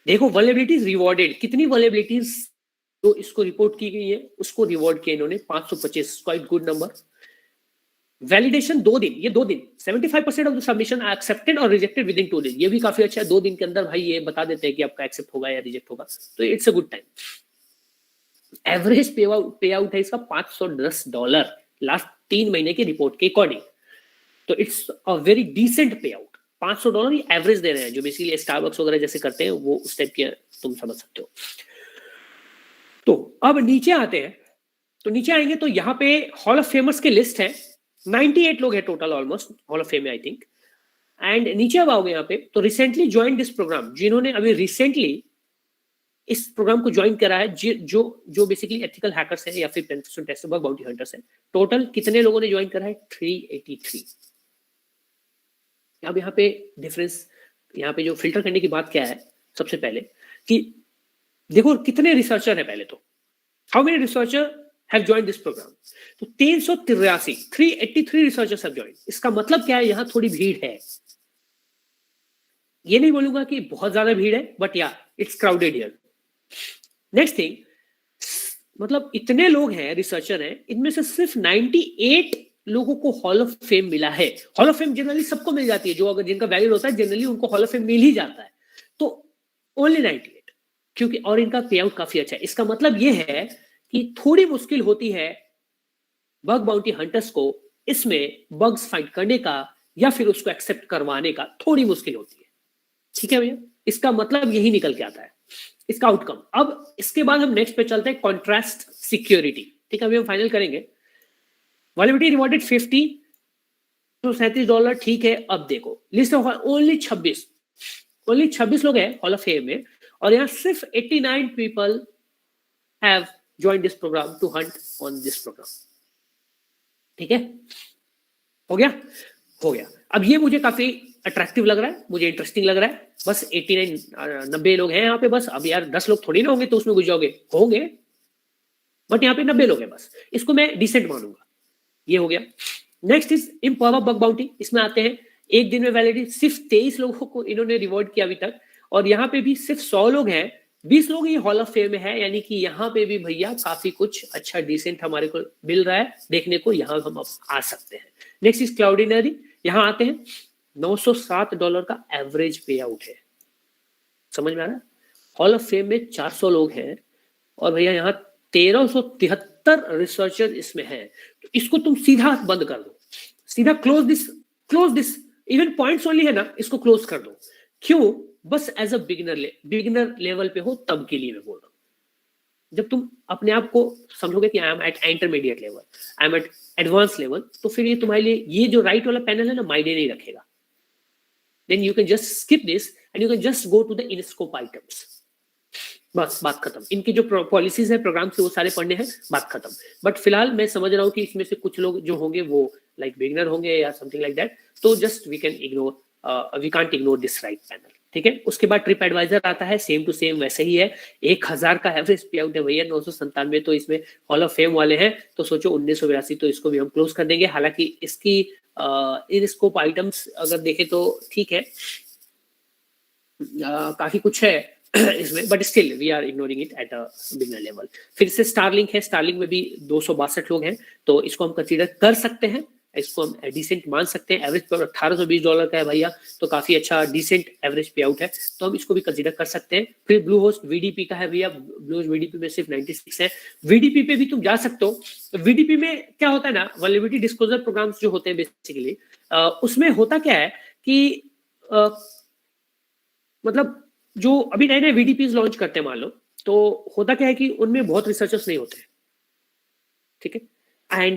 देखो वल्नरेबिलिटीज रिवॉर्डेड, कितनी वल्नरेबिलिटीज जो इसको रिपोर्ट की गई है उसको रिवॉर्ड किया इन्होंने, 525, क्वाइट गुड नंबर। वैलिडेशन 2 दिन, ये 2 दिन, 75% of the submission are accepted और रिजेक्टेड विद इन 2 दिन, ये भी काफी अच्छा है। 2 दिन के अंदर भाई ये बता देते हैं कि आपका एक्सेप्ट होगा या रिजेक्ट होगा, तो it's a good time. Average पे आउट है इसका $510, लास्ट 3 महीने के रिपोर्ट के अकॉर्डिंग। तो इट्स अ वेरी डिसेंट पे आउट। $500 एवरेज दे रहे हैं, जो बेसिकली स्टारबक्स वगैरह जैसे करते हैं वो उस टाइप के, तुम समझ सकते हो। तो अब नीचे आते हैं, तो नीचे आएंगे तो यहाँ पे हॉल ऑफ फेमर्स के लिस्ट है, 98 लोग हैं total almost hall of fame में आई थिंक। एंड नीचे अब आओगे यहाँ पे तो रिसेंटली ज्वाइन दिस प्रोग्राम, जिन्होंने अभी रिसेंटली इस प्रोग्राम को ज्वाइन करा है, जो जो बेसिकली एथिकल हैकर्स है या फिर penetration tester bug bounty hunters है। टोटल कितने लोगों ने ज्वाइन करा है? 383। अब यहाँ पे डिफरेंस, यहाँ पे जो फिल्टर करने की बात क्या है, सबसे पहले कि देखो कितने रिसर्चर है पहले तो, how many researcher have joined this programme. तो 383 रिसर्चर्स हैव जॉइंड। इसका मतलब क्या है, यहाँ थोड़ी भीड़ है। ये नहीं बोलूंगा कि बहुत ज्यादा भीड़ है, बट या it's crowded here. Next thing, मतलब इतने लोग हैं, रिसर्चर हैं, इनमें से सिर्फ 98 लोगों को हॉल ऑफ फेम मिला है। हॉल ऑफ फेम जनरली सबको मिल जाती है, जो अगर जिनका वैलिड होता है जनरली उनको हॉल ऑफ फेम मिल ही जाता है। तो ओनली 98, क्योंकि और इनका पे आउट काफी अच्छा है। इसका मतलब ये है कि थोड़ी मुश्किल होती है बग बाउंटी हंटर्स को इसमें बग्स फाइंड करने का या फिर उसको एक्सेप्ट करवाने का, थोड़ी मुश्किल होती है। ठीक है भैया, इसका मतलब यही निकल के आता है, इसका आउटकम। अब इसके बाद हम नेक्स्ट पे चलते हैं, कॉन्ट्रास्ट सिक्योरिटी। ठीक है, अभी हम फाइनल करेंगे। वैलिडिटी रिवॉर्डेड 50 तो $37। ठीक है, अब देखो लिस्ट ऑफ ओनली 26 लोग हैं हॉल ऑफ फेम में, और यहाँ सिर्फ 89 people have joined this programme to hunt on this programme. ठीक है, हो गया। अब ये मुझे काफी अट्रैक्टिव लग रहा है, मुझे इंटरेस्टिंग लग रहा है। बस 90 लोग हैं यहाँ पे बस। अब यार 10 लोग थोड़ी ना होंगे तो उसमें घुस जाओगे, होंगे, बट यहाँ पे 90 लोग हैं बस। इसको मैं डिसेंट मानूंगा। ये हो गया। Next is empower bug bounty. इसमें आते हैं एक दिन में वैलिडिटी सिर्फ 23 लोगों को इन्होंने रिवॉर्ड किया अभी तक, और यहाँ पे भी सिर्फ 100 लोग हैं, 20 लोग ही हॉल ऑफ फेम में है। यानी कि यहाँ पे भी भैया काफी कुछ अच्छा डिसेंट हमारे को मिल रहा है देखने को, यहाँ हम अब आ सकते हैं। Next is Cloudinary. यहाँ आते हैं, $907 का एवरेज पे आउट है। समझ में आ रहा है? हॉल ऑफ फेम में 400 लोग हैं और भैया यहाँ 1373 रिसर्चर इसमें हैं। तो इसको तुम सीधा बंद कर दो, सीधा close this even points only है ना, इसको क्लोज कर दो। क्यों? बस एज अ बिगिनर लेवल पे हो तब के लिए मैं बोल रहा हूँ। जब तुम अपने आप को समझोगे कि I am at intermediate level, I am at advance level, तो फिर ये तुम्हारे लिए ये जो राइट वाला पैनल है ना, मायने नहीं रखेगा। Then you can just skip this and you can just go to the in scope items. बस बात खत्म। इनकी जो पॉलिसीज है प्रोग्राम से वो सारे पढ़ने हैं, बात खत्म। बट फिलहाल मैं समझ रहा हूँ कि इसमें से कुछ लोग जो होंगे वो लाइक बिगिनर होंगे या समथिंग लाइक दैट, तो just we can't ignore this right panel. ठीक है, उसके बाद ट्रिप एडवाइजर आता है, सेम टू सेम वैसे ही है। 1000 का एवरेज पे आउट है भैया, 997 तो इसमें हॉल ऑफ फेम वाले हैं, तो सोचो 1982, तो इसको भी हम क्लोज कर देंगे। हालांकि इसकी इन स्कोप आइटम्स अगर देखें तो ठीक है, काफी कुछ है इसमें, but still we are ignoring it at a beginner level. फिर से स्टारलिंक है, स्टारलिंक में भी 262 लोग हैं, तो इसको हम कंसीडर कर सकते हैं, इसको हम डिसेंट मान सकते हैं। एवरेज पे $1820 का है भैया, तो काफी अच्छा डिसेंट एवरेज पे आउट है, तो हम इसको भी कंसीडर कर सकते हैं। फिर ब्लू होस्ट वीडीपी का है भैया, ब्लू होस्ट वीडीपी में सिर्फ 96 है। वीडीपी पे भी तुम जा सकते हो। वीडीपी में क्या होता है ना, वल्नरेबिलिटी डिस्क्लोजर प्रोग्राम्स जो होते हैं बेसिकली, उसमें होता क्या है कि मतलब जो अभी नए नए वीडीपीज लॉन्च करते हैं मान लो, तो होता क्या है कि उनमें बहुत रिसर्चर्स नहीं होते हैं। ठीक है, and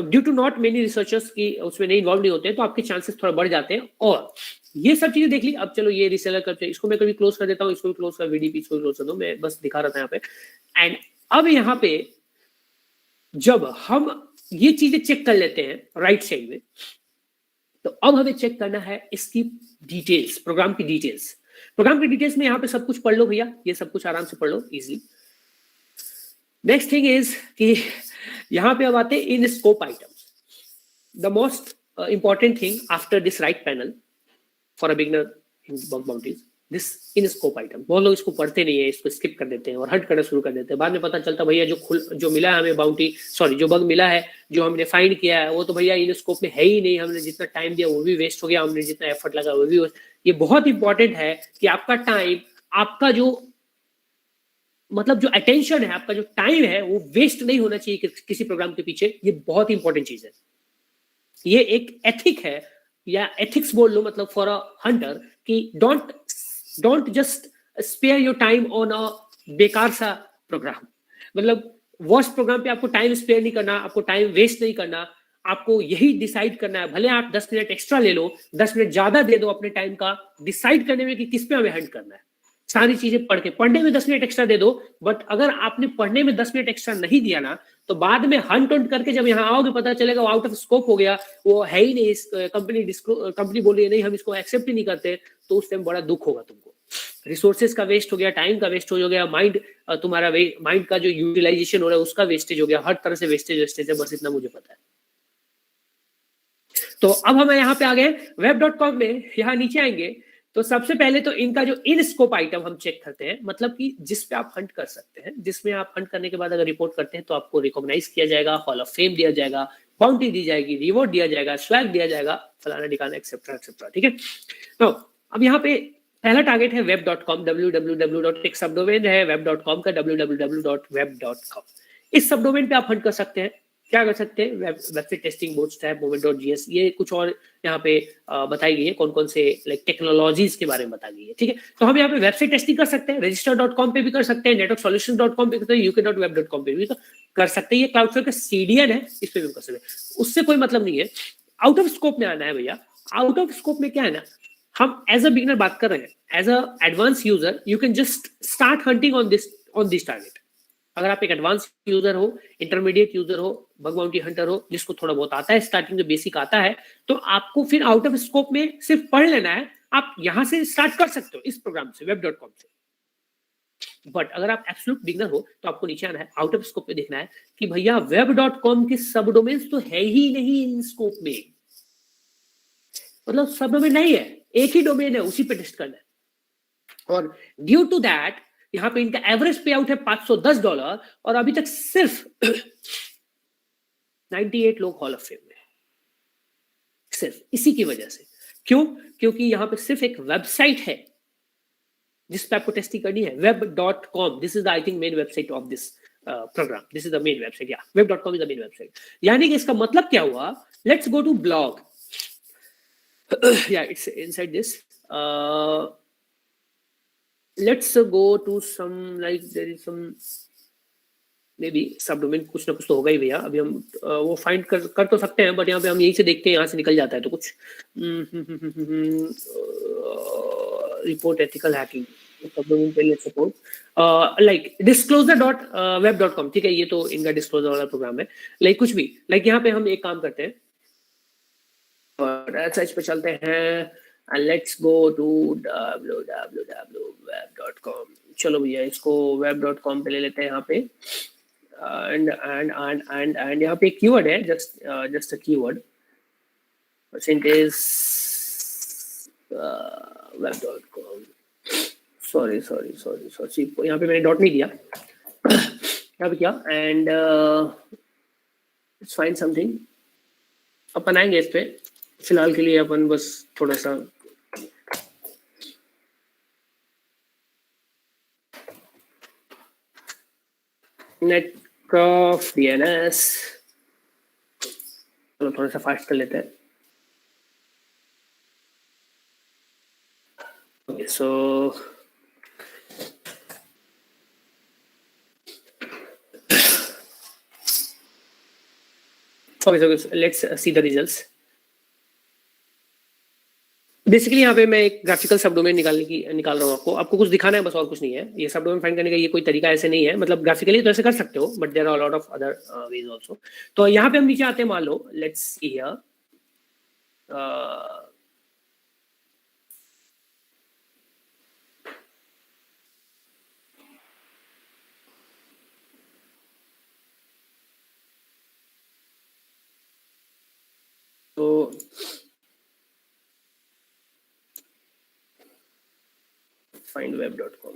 due to not many researchers की उसमें नहीं इन्वॉल्व नहीं होते हैं, तो आपके चांसेस थोड़ा बढ़ जाते हैं। और ये सब चीजें देख ली। अब चलो ये रिसेलर करते हैं, इसको मैं कभी क्लोज कर देता हूँ, इसको भी क्लोज कर, वीडीपी इसको भी क्लोज कर दो, मैं बस दिखा रहा था यहाँ पे। एंड अब यहाँ पे जब हम ये चीजें चेक कर लेते हैं राइट साइड में, तो अब हमें चेक करना है इसकी डिटेल्स, प्रोग्राम की डिटेल्स। प्रोग्राम की डिटेल्स में यहाँ पे सब कुछ पढ़ लो भैया, ये सब कुछ आराम से पढ़ लो इजीली। नेक्स्ट थिंग इज कि यहाँ पे अब आते हैं इन scope items. The most important thing after this right panel for a beginner in bug bounties, this in scope item. बहुत लोग इसको पढ़ते नहीं है, इसको स्किप कर देते हैं और हट करना शुरू कर देते हैं। बाद में पता चलता भैया जो मिला है हमें बाउंटी, सॉरी जो बग मिला है, जो हमने फाइंड किया है, वो तो भैया इन स्कोप में है ही नहीं। हमने जितना टाइम दिया वो भी वेस्ट हो गया, हमने जितना एफर्ट लगा वो भी। ये बहुत इंपॉर्टेंट है कि आपका टाइम, आपका जो मतलब जो अटेंशन है, आपका जो टाइम है, वो वेस्ट नहीं होना चाहिए किसी प्रोग्राम के पीछे। ये बहुत ही इंपॉर्टेंट चीज है। ये एक एथिक है, या एथिक्स बोल लो, मतलब फॉर अ हंटर, कि don't just spare your time on a बेकार सा प्रोग्राम। मतलब वर्स्ट प्रोग्राम पे आपको टाइम स्पेयर नहीं करना, आपको टाइम वेस्ट नहीं करना। आपको यही डिसाइड करना है, भले आप 10 मिनट एक्स्ट्रा ले लो, 10 मिनट ज्यादा दे दो अपने टाइम का डिसाइड करने में कि किस पे हमें हंट करना है। सारी चीजें पढ़ने में 10 मिनट एक्स्ट्रा दे दो, बट अगर आपने पढ़ने में 10 मिनट एक्स्ट्रा नहीं दिया ना, तो बाद में हंट करके जब यहाँ आओगे पता चलेगा वो आउट ऑफ स्कोप हो गया, वो है ही नहीं, इस कंपनी बोल रही है नहीं हम इसको एक्सेप्ट ही नहीं करते, तो उस टाइम बड़ा दुख होगा तुमको। रिसोर्सेज का वेस्ट हो गया, टाइम का वेस्ट हो गया, तुम्हारा माइंड का जो यूटिलाइजेशन हो रहा है उसका वेस्टेज हो गया, हर तरह से वेस्टेज है, बस इतना मुझे पता है। तो अब हम यहाँ पे आ गए web.com में। यहाँ नीचे आएंगे तो सबसे पहले तो इनका जो इन स्कोप आइटम हम चेक करते हैं, मतलब कि जिस पे आप हंट कर सकते हैं, जिसमें आप हंट करने के बाद अगर रिपोर्ट करते हैं तो आपको रिकॉग्नाइज किया जाएगा, हॉल ऑफ फेम दिया जाएगा, बाउंटी दी जाएगी, रिवॉर्ड दिया जाएगा, स्वैग दिया जाएगा, फलाना ढिकाना एक्सेट्रा एक्सेट्रा। ठीक है, तो अब यहाँ पे पहला टारगेट है web.com, www. एक सब डोमेन है web.com का, www.web.com। इस सब डोमेन पे आप हंट कर सकते हैं। क्या कर सकते हैं, वेबसाइट टेस्टिंग, बूटस्ट्रैप, मोमेंट.js, ये कुछ और यहाँ पे बताई गई है, कौन कौन से लाइक टेक्नोलॉजीज के बारे में बताई गई है। ठीक है, तो हम यहाँ पे वेबसाइट टेस्टिंग कर सकते हैं, register.com पे भी कर सकते हैं, networksolutions.com पे कर सकते हैं, uk.web.com पे भी कर सकते हैं। ये क्लाउडफ्लेयर का CDN है, इस पे भी कर सकते हैं, उससे कोई मतलब नहीं है। आउट ऑफ स्कोप में आना है भैया। आउट ऑफ स्कोप में क्या है ना, हम एज अ बिगिनर बात कर रहे हैं, as a advance user you can just start hunting on this target. अगर आप एक एडवांस यूजर हो, इंटरमीडिएट यूजर हो, बग बाउंटी हंटर हो, जिसको थोड़ा बहुत आता है, स्टार्टिंग में बेसिक आता है, तो आपको फिर आउट ऑफ स्कोप में सिर्फ पढ़ लेना है। आप यहां से स्टार्ट कर सकते हो इस प्रोग्राम से, web.com से। बट अगर आप एब्सोल्यूट बिगिनर हो तो आपको नीचे आना है, आउट ऑफ स्कोप पे देखना है कि भैया web.com के सब डोमेन्स तो है ही नहीं इन स्कोप में। मतलब सब डोमेन नहीं है, एक ही डोमेन है, उसी पे टेस्ट करना है। और ड्यू टू दैट यहाँ पे इनका एवरेज पे आउट है $510, और अभी तक सिर्फ 98 लोग हॉल ऑफ फेम में, सिर्फ इसी की वजह से। क्यों? क्योंकि यहाँ पे सिर्फ एक वेबसाइट है जिस पे आपको टेस्टिंग करनी है, web.com। This is I think main website of this programme, this is the main website, या web.com is the main website. यानी कि इसका मतलब क्या हुआ, लेट्स गो टू ब्लॉग, या it's inside this, let's go to some, like there is some maybe subdomain, कुछ ना कुछ तो होगा ही भैया। अभी हम वो फाइंड कर तो सकते हैं, बट यहाँ पे हम यहीं से देखते हैं, यहाँ से निकल जाता है तो कुछ रिपोर्ट एथिकल हैकिंग सबडोमेन पे, लेट्स सपोज लाइक disclosure.web.com। ठीक है, ये तो इनका डिस्क्लोजर वाला प्रोग्राम है। लाइक कुछ भी, लाइक यहाँ पे हम एक काम करते हैं और ऐसा इस पे चलते हैं, and let's go to www.web.com। चलो भैया, इसको web.com पे ले लेते हैं यहाँ पे, and यहाँ पे कीवर्ड है, just a keyword, percentage web.com। sorry यहाँ पे मैंने डॉट नहीं दिया, यहाँ पे क्या, and let's find something। अपन आएंगे इस पे, फिलहाल के लिए अपन बस थोड़ा सा नेटक्रॉफ्ट DNS, चलो थोड़ा सा फास्ट कर लेते हैं। Okay, so let's see the results. Basically यहाँ पे मैं एक ग्राफिकल सब डोमेन निकाल रहा हूँ आपको कुछ दिखाना है, बस और कुछ नहीं है। ये सब डोमेन फाइंड करने का ये कोई तरीका ऐसे नहीं है, मतलब ग्राफिकली तो ऐसे कर सकते हो, but there are lot of other ways also. तो यहाँ पे हम नीचे आते हैं, मान लो लेट्स सी हियर, तो find web.com।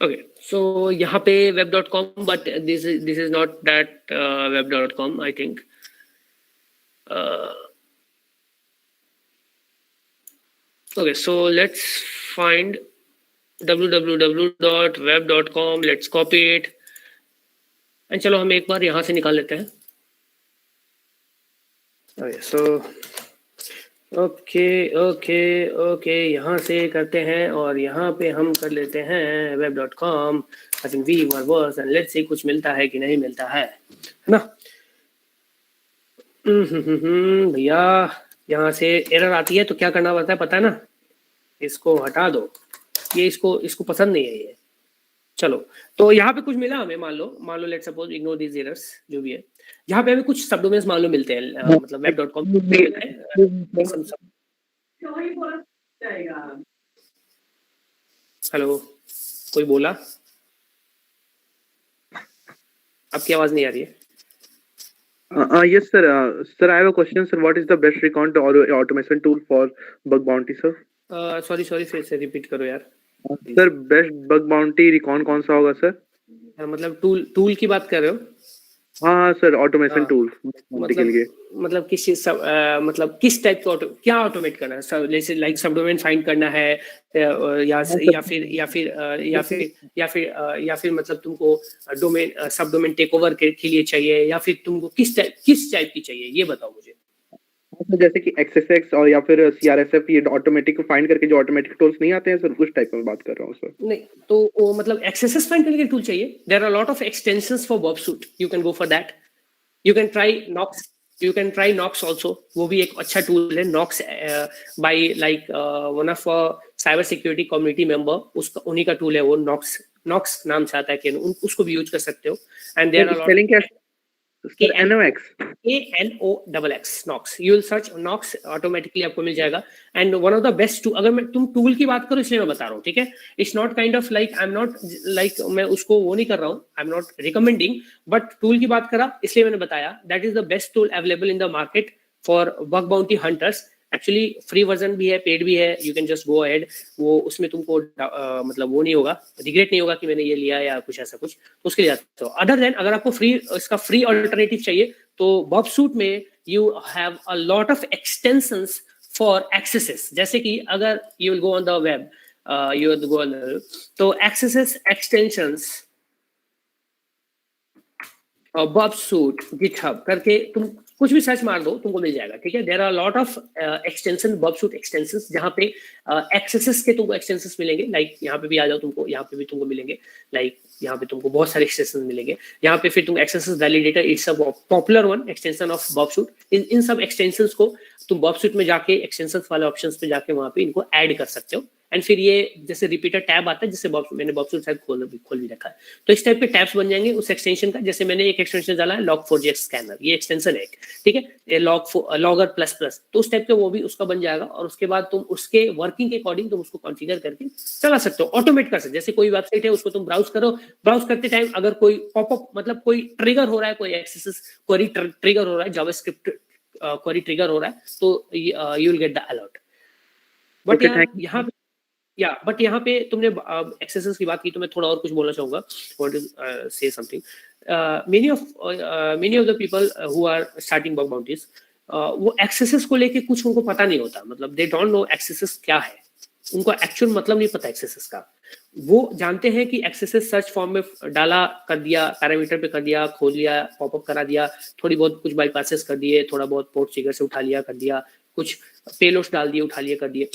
okay, so यहाँ पे web.com, but this is not that web.com, I think। Okay, so let's find www.web.com. Let's copy it. And चलो हम एक बार यहाँ से निकाल लेते हैं. Okay, so ओके यहाँ से करते हैं और यहाँ पे हम कर लेते हैं web.com. I think we were worse and let's see कुछ मिलता है कि नहीं मिलता है ना. भैया यहाँ से एरर आती है तो क्या करना पड़ता है पता है ना. इसको हटा दो. ये इसको पसंद नहीं है ये. चलो तो यहाँ पे कुछ मिला हमें. मान लो let's suppose ignore these errors जो भी है. यहाँ पे हमें कुछ सबडोमेन्स मान लो मिलते हैं मतलब web.com मिलता है. हेलो कोई बोला. आपकी आवाज नहीं आ रही है. Yes, sir. Sir, I have a question, sir. What is the best recount or automation tool for bug bounty, sir? Sorry फिर से रिपीट करो यार. Sir best bug bounty recon कौन सा होगा सर? मतलब टूल की बात कर रहे हो? हाँ सर, ऑटोमेशन टूल के लिए. मतलब मतलब किस टाइप का क्या ऑटोमेट करना है? जैसे लाइक सबडोमेन फाइंड करना है या फिर मतलब तुमको डोमेन सबडोमेन टेक ओवर के लिए चाहिए या फिर तुमको किस टाइप की चाहिए ये बताओ मुझे. जैसे कि XSX और या फिर CRSF ये ऑटोमेटिक फाइंड करके जो ऑटोमेटिक टूल्स नहीं आते हैं सर, उस टाइप में बात कर रहा हूँ सर. नहीं तो वो मतलब XSS फाइंड करने के टूल चाहिए. There are lot of extensions for Burp Suite. You can go for that. You can try Knoxss also. वो भी एक अच्छा टूल है. Knoxss by like one of cyber security community member. उसका उन्हीं का टूल है वो. नॉक्स नाम से आता है कि उसको भी यूज कर सकते हो. एंड देयर आर स्पेलिंग क्या है? ANOX. Nox. You will search Nox, automatically आपको मिल जाएगा. And one of the best tool, अगर तुम टूल की बात करो इसलिए मैं बता रहा हूँ, ठीक है. It's not kind of like I'm not like मैं उसको वो नहीं कर रहा हूँ. I'm not recommending, but tool की बात करा इसलिए मैंने बताया. That is the best tool available in the market for bug bounty hunters. Actually free version भी है, पेड भी है. You can just go ahead. वो उसमें तुमको मतलब वो नहीं होगा, रिग्रेट नहीं होगा कि मैंने ये लिया या कुछ ऐसा कुछ. तो उसके लिए जाते हो. अदर देन अगर आपको इसका फ्री अल्टरनेटिव चाहिए तो बॉबसूट में you have a lot of extensions for axes. जैसे कि अगर you will go on the web, you will go on तो एक्सेसेस एक्सटेंशंस बॉबसूट गिटहब करके तुम कुछ भी सर्च मार दो तुमको मिल जाएगा, ठीक है. There are lot of extension Burp Suite extensions जहाँ पे एक्सेसेस के तुमको एक्सटेंशंस मिलेंगे. लाइक यहाँ पे भी आ जाओ, तुमको यहाँ पे भी तुमको मिलेंगे. लाइक यहाँ पे तुमको बहुत सारे एक्सटेंशन मिलेंगे. यहाँ पे फिर तुम XSS validator, it's a popular one extension of Burp Suite. इन सब एक्सटेंशंस को तुम बॉबसूट में जाके एक्सटेंशंस वाले ऑप्शंस पे जाके वहाँ पे इनको ऐड कर सकते हो. एंड फिर ये जैसे रिपीटर टैब आता है, जैसे मैंने बॉबसूट शायद खोल भी रखा है, तो इस टाइप के टैब्स बन जाएंगे उस एक्सटेंशन का. जैसे मैंने एक एक्सटेंशन डाला है log4j स्कैनर, ये एक्सटेंशन है, ठीक है. ये लॉगर प्लस तो उस टाइप के वो भी उसका बन जाएगा. और उसके बाद तुम उसके वर्किंग के अकॉर्डिंग तुम उसको कॉन्फ़िगर करके चला सकते हो, ऑटोमेट कर सकते हो. जैसे कोई वेबसाइट है उसको तुम ब्राउज करो, ब्राउज करते टाइम अगर कोई पॉपअप मतलब कोई ट्रिगर हो रहा है, कोई एक्सेस क्वेरी ट्रिगर हो रहा है, जावास्क्रिप्ट क्वेरी ट्रिगर हो रहा है, तो you will get the alert. But यहाँ पे तुमने एक्सेसेस की बात की तो मैं थोड़ा और कुछ बोलना चाहूंगा. Want to say something. many of the people who are starting bug bounties, वो एक्सेसेस को लेके कुछ उनको पता नहीं होता. मतलब दे डोंट नो एक्सेसेस क्या है. उनको एक्चुअल मतलब नहीं पता एक्सेसेस का. वो जानते हैं कि एक्सेसेस सर्च फॉर्म में डाला, कर दिया, पैरामीटर पे कर दिया, खोल लिया, पॉपअप करा दिया, थोड़ी बहुत कुछ बाईपासेस कर दिए, थोड़ा बहुत पोर्ट ट्रिगर से उठा लिया, कर दिया, कुछ पेलोड्स डाल दिए, उठा लिया, कर दिए.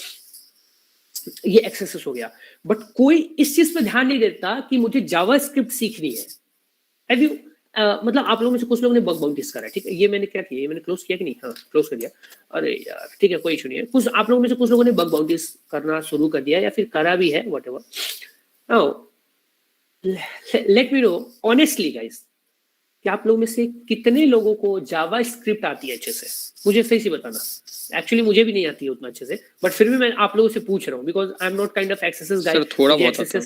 ये एक्सेसेस हो गया. बट कोई इस चीज पे ध्यान नहीं देता कि मुझे जावास्क्रिप्ट सीखनी है. हैव यू मतलब आप लोगों में से कुछ लोगों ने बग बाउंटीज करा है, ठीक है. ये मैंने क्या किया, ये मैंने क्लोज किया कि नहीं? हाँ, क्लोज कर दिया. अरे यार ठीक है, कोई इशू नहीं है. कुछ आप लोगों में से कुछ लोगों ने बग बाउंटीज करना शुरू कर दिया या फिर करा भी है, whatever. Now let me know honestly guys, कि आप लोगों में से कितने लोगों को जावास्क्रिप्ट आती है अच्छे से? मुझे सही से बताना. एक्चुअली मुझे भी नहीं आती है उतना अच्छे से, बट फिर भी मैं आप लोगों से पूछ रहा हूँ because I am not kind of axes guide. थोड़ा बहुत आता है.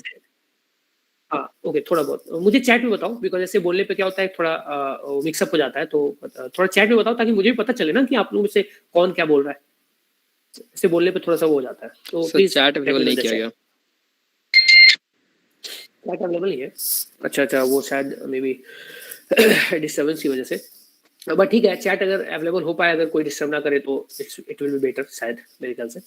हाँ ओके, थोड़ा बहुत मुझे चैट में बताओ बिकॉज ऐसे बोलने पे क्या होता है, थोड़ा मिक्सअप हो जाता है. तो थोड़ा चैट में बताओ ताकि मुझे भी पता चले ना कि आप लोगों में से कौन क्या बोल रहा है. ऐसे बोलने पे थोड़ा सा वो हो जाता है. तो प्लीज चैट अवेलेबल नहीं किया गया. चैट अवेलेबल नहीं है? अच्छा, वो शायद मे बी डिस्टर्बेंस की वजह से. बट ठीक है, चैट अगर अवेलेबल हो पाए, अगर कोई डिस्टर्ब ना करे तो इट विल बी बेटर शायद, मेरे ख्याल से।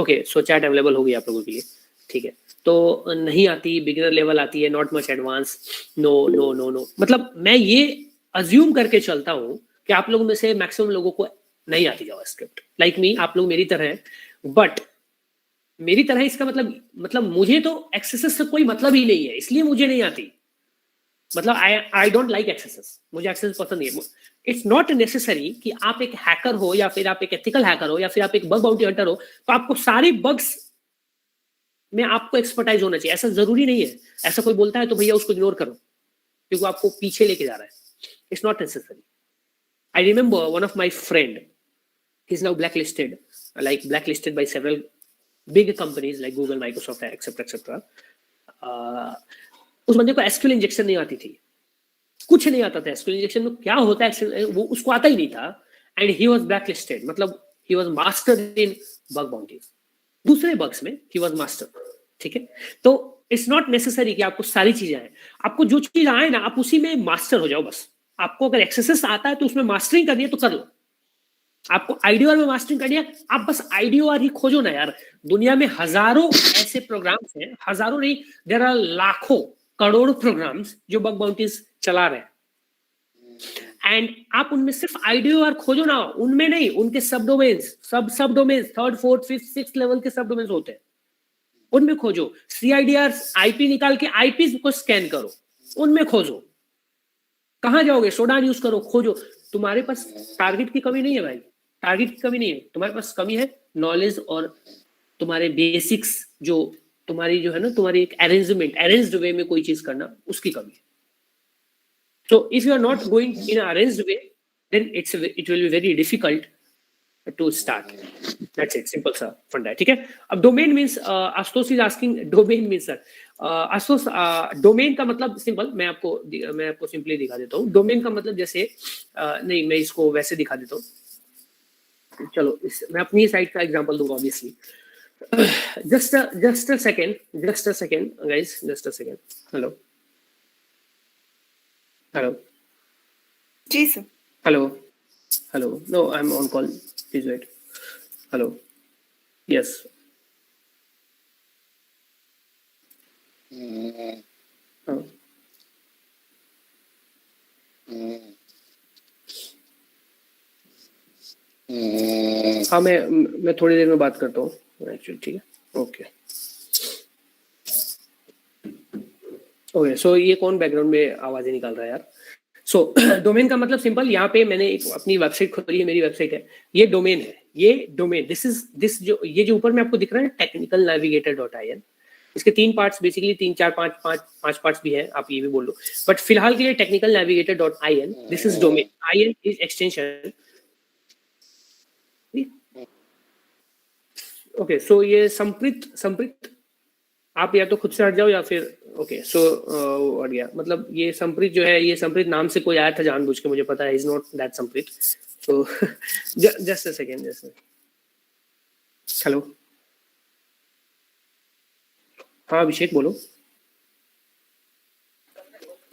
ओके, सो चैट अवेलेबल होगी आप लोगों के लिए, ठीक है। तो नहीं आती, बिगिनर लेवल आती है, not much advance, no no no no, मतलब मैं ये अज्यूम करके चलता हूँ कि आप लोगों में से मैक्सिमम लोगों को नहीं आती जावास्क्रिप्ट, लाइक मी, आप लोग मेरी तरह हैं। बट मेरी तरह इसका मतलब मुझे तो एक्सेसेस से कोई मतलब ही नहीं है, इसलिए मुझे नहीं आती। मतलब आई डोंट लाइक एक्सेसेस, मुझे एक्सेस पसंद नहीं है। इट्स नॉट नेसेसरी कि आप एक हैकर हो, या फिर आप एक एथिकल हैकर हो, या फिर आप एक बग बाउंटी हंटर हो, तो आपको सारी बग्स में आपको एक्सपर्टाइज होना चाहिए, ऐसा जरूरी नहीं है। ऐसा कोई बोलता है तो भैया उसको इग्नोर करो, क्योंकि आपको पीछे लेके जा रहा है। It's not necessary. I remember one of my friend, he is now blacklisted by several big companies like Google, Microsoft, etc. उस बंदे को एसक्यूएल इंजेक्शन नहीं आती थी, कुछ नहीं आता था। एसक्यूएल इंजेक्शन में क्या होता है वो उसको आता ही नहीं था, एंड ही वाज ब्लैकलिस्टेड। मतलब he was master in bug bounties, दूसरे बग्स में ही वाज मास्टर, ठीक है। तो इट्स नॉट नेसेसरी कि आपको सारी चीजें आए, आपको जो चीज आए ना आप उसी में मास्टर हो जाओ बस। आपको अगर एक्सेसेस आता है तो उसमें मास्टरिंग करनी है तो कर लो, आपको आईडीओआर में मास्टरिंग करनी है, आप बस आईडीओआर ही खोजो ना यार। दुनिया में हजारों ऐसे प्रोग्राम्स हैं, हजारों नहीं, देयर आर लाखों करोड़ों प्रोग्राम्स जो बग बाउंटीज चला रहे हैं, एंड आप उनमें सिर्फ आईडीओआर खोजो ना, उनमें नहीं, उनके सब डोमेन्स, सब domains, third fourth fifth sixth level के सब डोमेन्स होते हैं, उनमें खोजो। सीआईडीआर आईपी निकाल के आईपी को स्कैन करो, उनमें खोजो। कहां जाओगे? सोडान यूज करो, खोजो। तुम्हारे पास टारगेट की कमी नहीं है भाई, टारगेट की कमी नहीं है, तुम्हारे पास कमी है नॉलेज और तुम्हारे बेसिक्स, जो तुम्हारी जो है ना, तुम्हारी एक अरेंज्ड वे में कोई चीज करना, उसकी कमी है। So if you are not going in an arranged way, then it will be very difficult to start. That's it, simple सा फंडा है, ठीक है। अब domain means, Ashutosh is asking domain means sir. Ashutosh, domain का मतलब सिंपल, मैं आपको सिंपली दिखा देता हूँ। डोमेन का मतलब जैसे नहीं, मैं इसको वैसे दिखा देता हूँ। चलो मैं अपनी साइड का एग्जांपल दूंगा obviously. just a second guys, just a second. Hello. जी sir. Hello. No, I'm on call. Please wait. Hello. Yes. Oh. हाँ, मैं थोड़ी देर में बात करता हूँ एक्चुअली, ठीक है। ओके, सो ये कौन बैकग्राउंड में आवाजें निकाल रहा है यार? सो डोमेन का मतलब सिंपल, यहाँ पे मैंने एक अपनी वेबसाइट खोली है, मेरी वेबसाइट है, ये डोमेन है, ये डोमेन, दिस जो ये जो ऊपर में आपको दिख रहा है technicalnavigator.in, इसके 3 पार्ट्स बेसिकली, 3 4 5 पार्ट्स भी हैं, आप ये भी बोल लो, बट फिलहाल के लिए technicalnavigator.in, this is domain, in is extension. Okay, so ये संप्रीत आप या तो खुद से हट जाओ या फिर ओके, सो हट गया। मतलब ये संप्रीत जो है, ये संप्रीत नाम से कोई आया था जानबूझ के, मुझे पता है, is not that Sampreet. So just a second, hello. हाँ अभिषेक बोलो।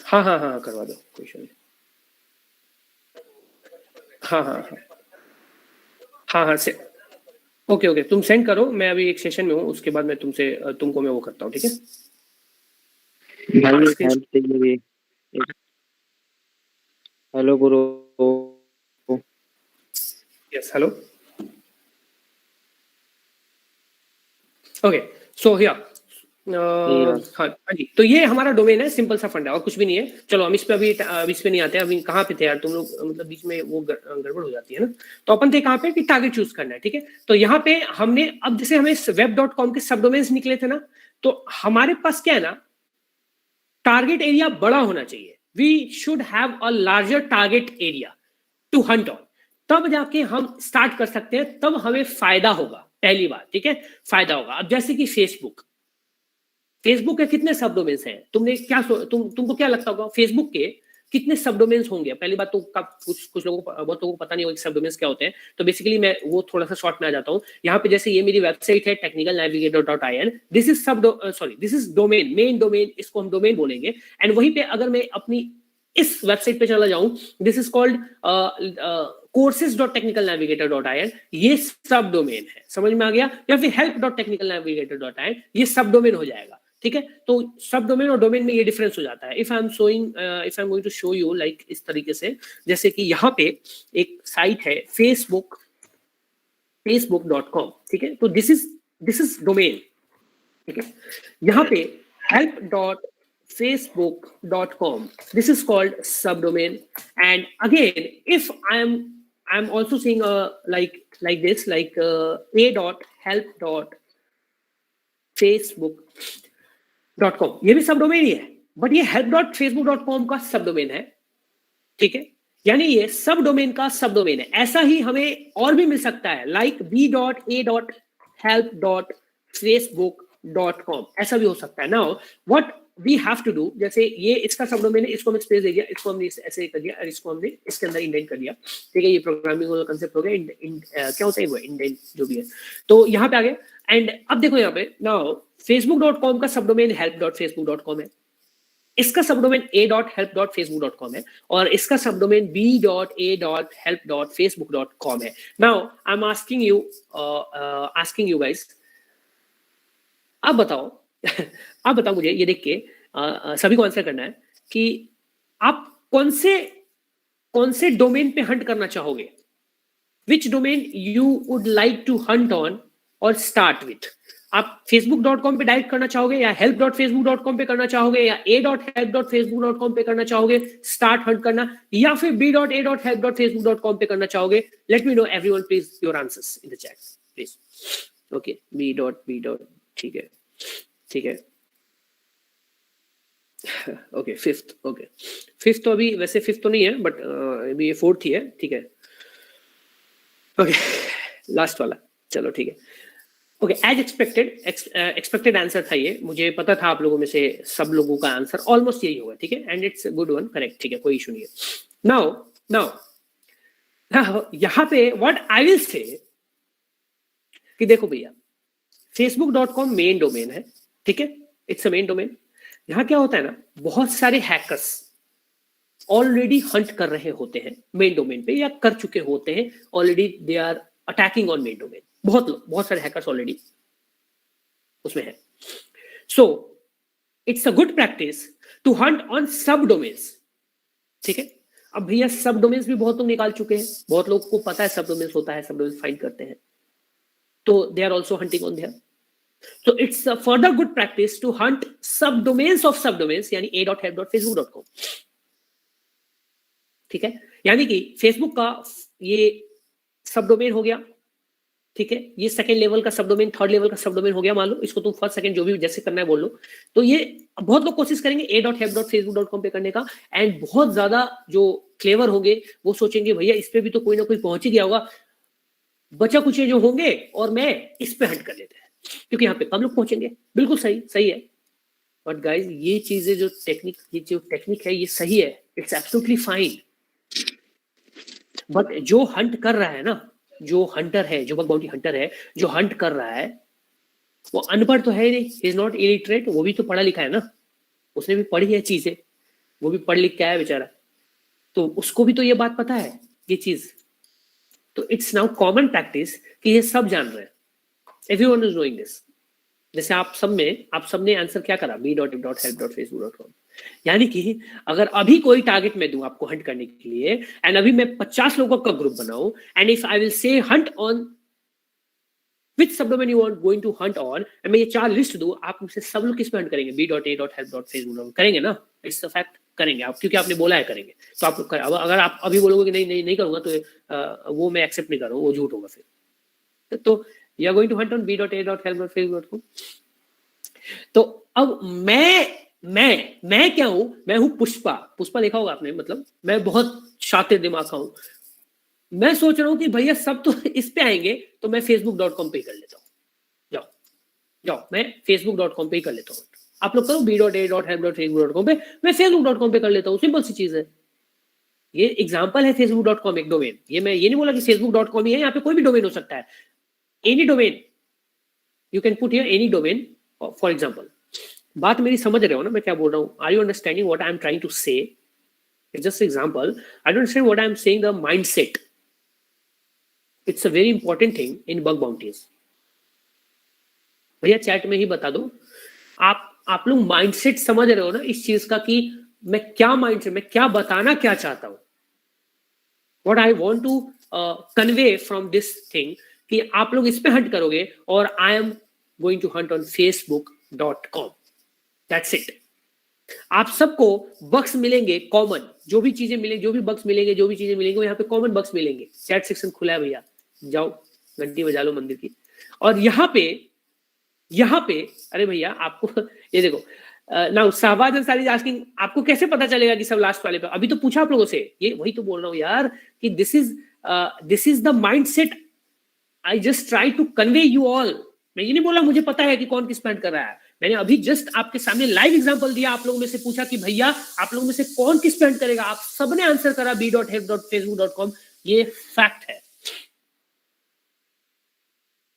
हाँ करवा दो, कोई इशू नहीं। हाँ से ओके तुम सेंड करो, मैं अभी एक सेशन में हूँ, उसके बाद मैं तुमको मैं वो करता हूँ, ठीक है। Hello Guru. Yes, hello. Okay, so here हाँ जी, तो ये हमारा डोमेन है, सिंपल सा फंडा और कुछ भी नहीं है। चलो हम इस पे नहीं आते हैं। अभी कहाँ पे थे यार तुम लोग? मतलब बीच में वो गड़बड़ हो जाती है ना। तो अपन थे कहाँ पे कि टारगेट चूज करना है, ठीक है। तो यहाँ पे हमने अब जैसे हमें web.com के सब डोमेन्स निकले थे ना, तो हमारे पास क्या है ना, टारगेट एरिया बड़ा होना चाहिए। We should have a larger target area to hunt on, तब जाके हम स्टार्ट कर सकते हैं, तब हमें फायदा होगा। पहली बात, ठीक है, फायदा होगा। अब जैसे कि फेसबुक के कितने सब डोमेन्स हैं? तुमको क्या लगता होगा फेसबुक के कितने सब डोमेन्स होंगे? पहली बात तो कुछ लोगों को, बहुत लोगों को पता नहीं होगा कि सब डोमेन्स क्या होते हैं। तो बेसिकली मैं वो थोड़ा सा शॉर्ट में आ जाता हूँ। यहाँ पे जैसे ये मेरी वेबसाइट है technicalnavigator.in, this is domain, main domain, इसको हम डोमेन बोलेंगे। एंड वहीं पे अगर मैं अपनी इस वेबसाइट पे चला जाऊं, दिस इज कॉल्ड courses.technicalnavigator.in, ये सब डोमेन है, समझ में आ गया? या फिर help.technicalnavigator.in, ये सब डोमेन हो जाएगा, ठीक है? तो सब डोमेन और डोमेन में ये डिफरेंस हो जाता है। If I am going to show you like इस तरीके से, जैसे कि यहाँ पे एक साइट है facebook.com, ठीक है? तो दिस इज डोमेन, ठीक है? यहाँ पे help.facebook.com, this is called subdomain. And again, if I'm also seeing like this, a.help.facebook.com, ये भी सबडोमेन ही है, बट ये help.facebook.com का सबडोमेन है, ठीक है? यानी ये सब डोमेन का सब डोमेन है। ऐसा ही हमें और भी मिल सकता है, लाइक b.a.help.facebook.com, ऐसा भी हो सकता है। Now what we have to do, जैसे ये इसका सब डोमेन है, इसको हमने स्पेस दे दिया, इसको हमने ऐसे कर दिया और इसको हमने इसके अंदर इंडेंट कर दिया, ठीक है? ये प्रोग्रामिंग वाला कांसेप्ट हो गया। क्या होता है वो इंडेंट जो भी है, तो यहाँ पे आ गया। एंड अब देखो यहाँ पे, नाउ facebook.com का सब डोमेन help.facebook.com है, इसका सबडोमेन a.help.facebook.com है, और इसका सबडोमेन b.a.help.facebook.com है। Now I am asking you guys, आप बताओ आप बताओ मुझे ये देख के, सभी को आंसर करना है कि आप कौन से डोमेन पे हंट करना चाहोगे, which domain you would like to hunt on और स्टार्ट विथ। आप facebook.com पे डायरेक्ट करना चाहोगे, या help.facebook.com पे करना चाहोगे, या a.help.facebook.com पे करना चाहोगे स्टार्ट हंट करना, या फिर b.a.help.facebook.com पे करना चाहोगे? Let me know everyone please your answers in the chat please. Okay, b. ठीक है, ठीक है। ओके, फिफ्थ, ओके फिफ्थ तो अभी वैसे फिफ्थ तो नहीं है, बट अभी ये फोर्थ ही है, ठीक है? ओके, लास्ट वाला, चलो ठीक है। ओके, एज एक्सपेक्टेड आंसर था ये, मुझे पता था आप लोगों में से सब लोगों का आंसर ऑलमोस्ट यही होगा, ठीक है? And it's good one, correct, ठीक है, कोई इशू नहीं है। नाउ यहाँ पे व्हाट आई विल से कि देखो भैया, facebook.com मेन डोमेन है, ठीक है? It's a main domain. यहाँ क्या होता है ना, बहुत सारे हैकर्स ऑलरेडी हंट कर रहे होते हैं मेन डोमेन पे, या कर चुके होते हैं already, they are attacking on main domain. बहुत सारे हैकर्स ऑलरेडी उसमें है। So it's a good practice to hunt on sub domains, ठीक है? अब भैया सब डोमेन्स भी बहुत लोग निकाल चुके हैं, बहुत लोगों को पता है सब डोमेन्स होता है, सब डोमेन्स फाइंड करते हैं, तो they are also hunting on there. So it's a further good practice to hunt subdomains of subdomains, यानी a.help.facebook.com, ठीक है? यानी कि फेसबुक का ये सबडोमेन हो गया, ठीक है? ये सेकंड लेवल का सबडोमेन, थर्ड लेवल का सबडोमेन हो गया, मान लो इसको तुम फर्स्ट सेकंड जो भी जैसे करना है बोल लो। तो ये बहुत लोग कोशिश करेंगे a.help.facebook.com पे करने का, एंड बहुत ज्यादा जो क्लेवर होंगे वो सोचेंगे भैया इस पे भी तो कोई ना कोई पहुंच ही गया होगा, बचा कुछ जो होंगे और मैं इस पे हंट कर लेते हैं क्योंकि यहाँ पे कम लोग पहुंचेंगे। बिल्कुल सही है, बट गाइज ये चीजें जो टेक्निक है ये सही है, इट्स एब्सोल्युटली फाइन। बट जो हंट कर रहा है ना, जो हंटर है, जो बग बाउंटी हंटर है, जो हंट कर रहा है, वो अनपढ़ तो है नहीं, ही इज नॉट इलिटरेट, वो भी तो पढ़ा लिखा है ना, उसने भी पढ़ी है चीजें, वो भी पढ़ लिख के आया बेचारा, तो उसको भी तो ये बात पता है ये चीज। तो इट्स नाउ कॉमन प्रैक्टिस कि ये सब जान रहे हैं, एवरीवन इज डूइंग दिस। जैसे आप सब ने आंसर क्या करा, b.help.facebook.com, यानी कि अगर अभी कोई टारगेट मैं दूं आपको हंट करने के लिए, एंड अभी मैं 50 लोगों का ग्रुप बनाऊं, and if I will say hunt on which subdomain you want going to hunt on, and मैं ये 4 लिस्ट दूं, आप मुझसे सब लोग किस पे हंट करेंगे, b.a.help.facebook.com करेंगे ना? इट्स अ फैक्ट, करेंगे आप, क्योंकि आपने बोला है करेंगे, तो आप लोग करें। अगर आप अभी बोलोगे कि नहीं करूंगा, तो वो मैं एक्सेप्ट नहीं कर रहा हूँ, वो झूठ होगा फिर। तो you are going to hunt on b.a.help.facebook.com। तो अब मैं क्या हूं, मैं हूं पुष्पा देखा होगा आपने, मतलब मैं बहुत शातिर दिमाग का हूं। मैं सोच रहा हूं कि भैया सब तो इस पे आएंगे, तो मैं facebook.com पे कर लेता हूं। जाओ मैं facebook.com पे ही कर लेता हूं, आप लोग करो b.a.help.facebook.com पे, मैं facebook.com पे कर लेता हूं, सिंपल सी चीज है। ये एग्जांपल है facebook.com एक डोमेन, ये मैं ये नहीं बोला कि facebook.com ही है, यहाँ पे कोई भी डोमेन हो सकता है, any domain you can put here, any domain for example। बात मेरी समझ रहे हो ना मैं क्या बोल रहा हूँ? Are you understanding what I am trying to say? It's just an example. I don't understand what I'm saying. The mindset. It's a very important thing in bug bounties. भैया चैट में ही बता दो, आप लोग माइंडसेट समझ रहे हो ना इस चीज का कि मैं क्या माइंडसेट, मैं क्या बताना क्या चाहता हूं. What I want to convey from this thing कि आप लोग इस पे हंट करोगे और I am going to hunt on facebook.com. That's it. आप सबको बग्स मिलेंगे कॉमन, जो भी चीजें मिलेंगी, जो भी बग्स मिलेंगे, जो भी चीजें मिलेंगी, यहाँ पे कॉमन बग्स मिलेंगे. चैट सेक्शन खुला है भैया, जाओ घंटी बजा लो मंदिर की. और यहाँ पे अरे भैया आपको ये देखो now Shahbaz Ansari is asking आपको कैसे पता चलेगा कि सब लास्ट वाले पे. अभी तो पूछा आप लोगों से, ये वही तो बोल रहा हूँ यार कि this is the mindset I just try to convey you all. मैं ये नहीं बोला मुझे पता है कि कौन किस पे हंट कर रहा है. मैंने अभी जस्ट आपके सामने लाइव एग्जांपल दिया. आप लोगों में से पूछा कि भैया आप लोगों में से कौन किस पे हंट करेगा. आप सबने आंसर करा b.help.facebook.com. ये फैक्ट है.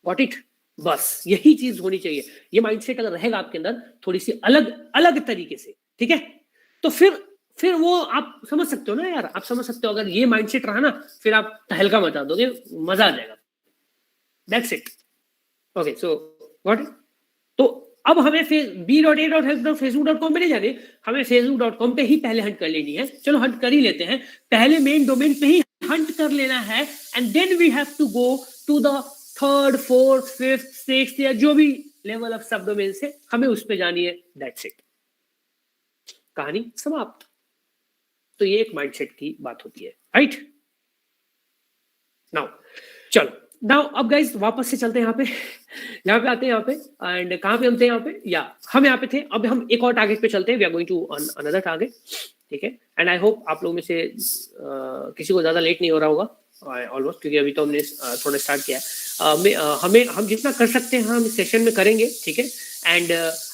Got it? बस यही चीज होनी चाहिए. ये माइंडसेट अगर रहेगा आपके अंदर थोड़ी सी अलग तरीके से, ठीक है, तो फिर वो आप समझ सकते हो ना यार. आप समझ सकते हो अगर ये माइंडसेट रहा ना, फिर आप तहलका मचा दोगे, मजा आ जाएगा. That's it. Okay so what. तो अब हमें b.a.help.facebook.com पे नहीं जाने, हमें facebook.com पे ही पहले हंट कर लेनी है. चलो हंट कर ही लेते हैं. पहले मेन डोमेन पे ही हंट कर लेना है and then we have to go to the third, fourth, fifth, sixth या जो भी लेवल ऑफ सब डोमेन से हमें उस पे जानी है. That's it. कहानी समाप्त. तो ये एक माइंडसेट की बात होती है, राइट. नाउ चलो, नाउ अब गाइस वापस से चलते हैं यहाँ पे आते हैं यहाँ पे. एंड कहाँ पे हम थे यहाँ पे, या हम यहाँ पे थे. अब हम एक और टारगेट पे चलते हैं. We are going to another target, ठीक है. एंड आई होप आप लोगों में से किसी को ज्यादा लेट नहीं हो रहा होगा ऑलमोस्ट, क्योंकि अभी तो हमने थोड़ा स्टार्ट किया है. हम जितना कर सकते हैं हम सेशन में करेंगे, ठीक है. एंड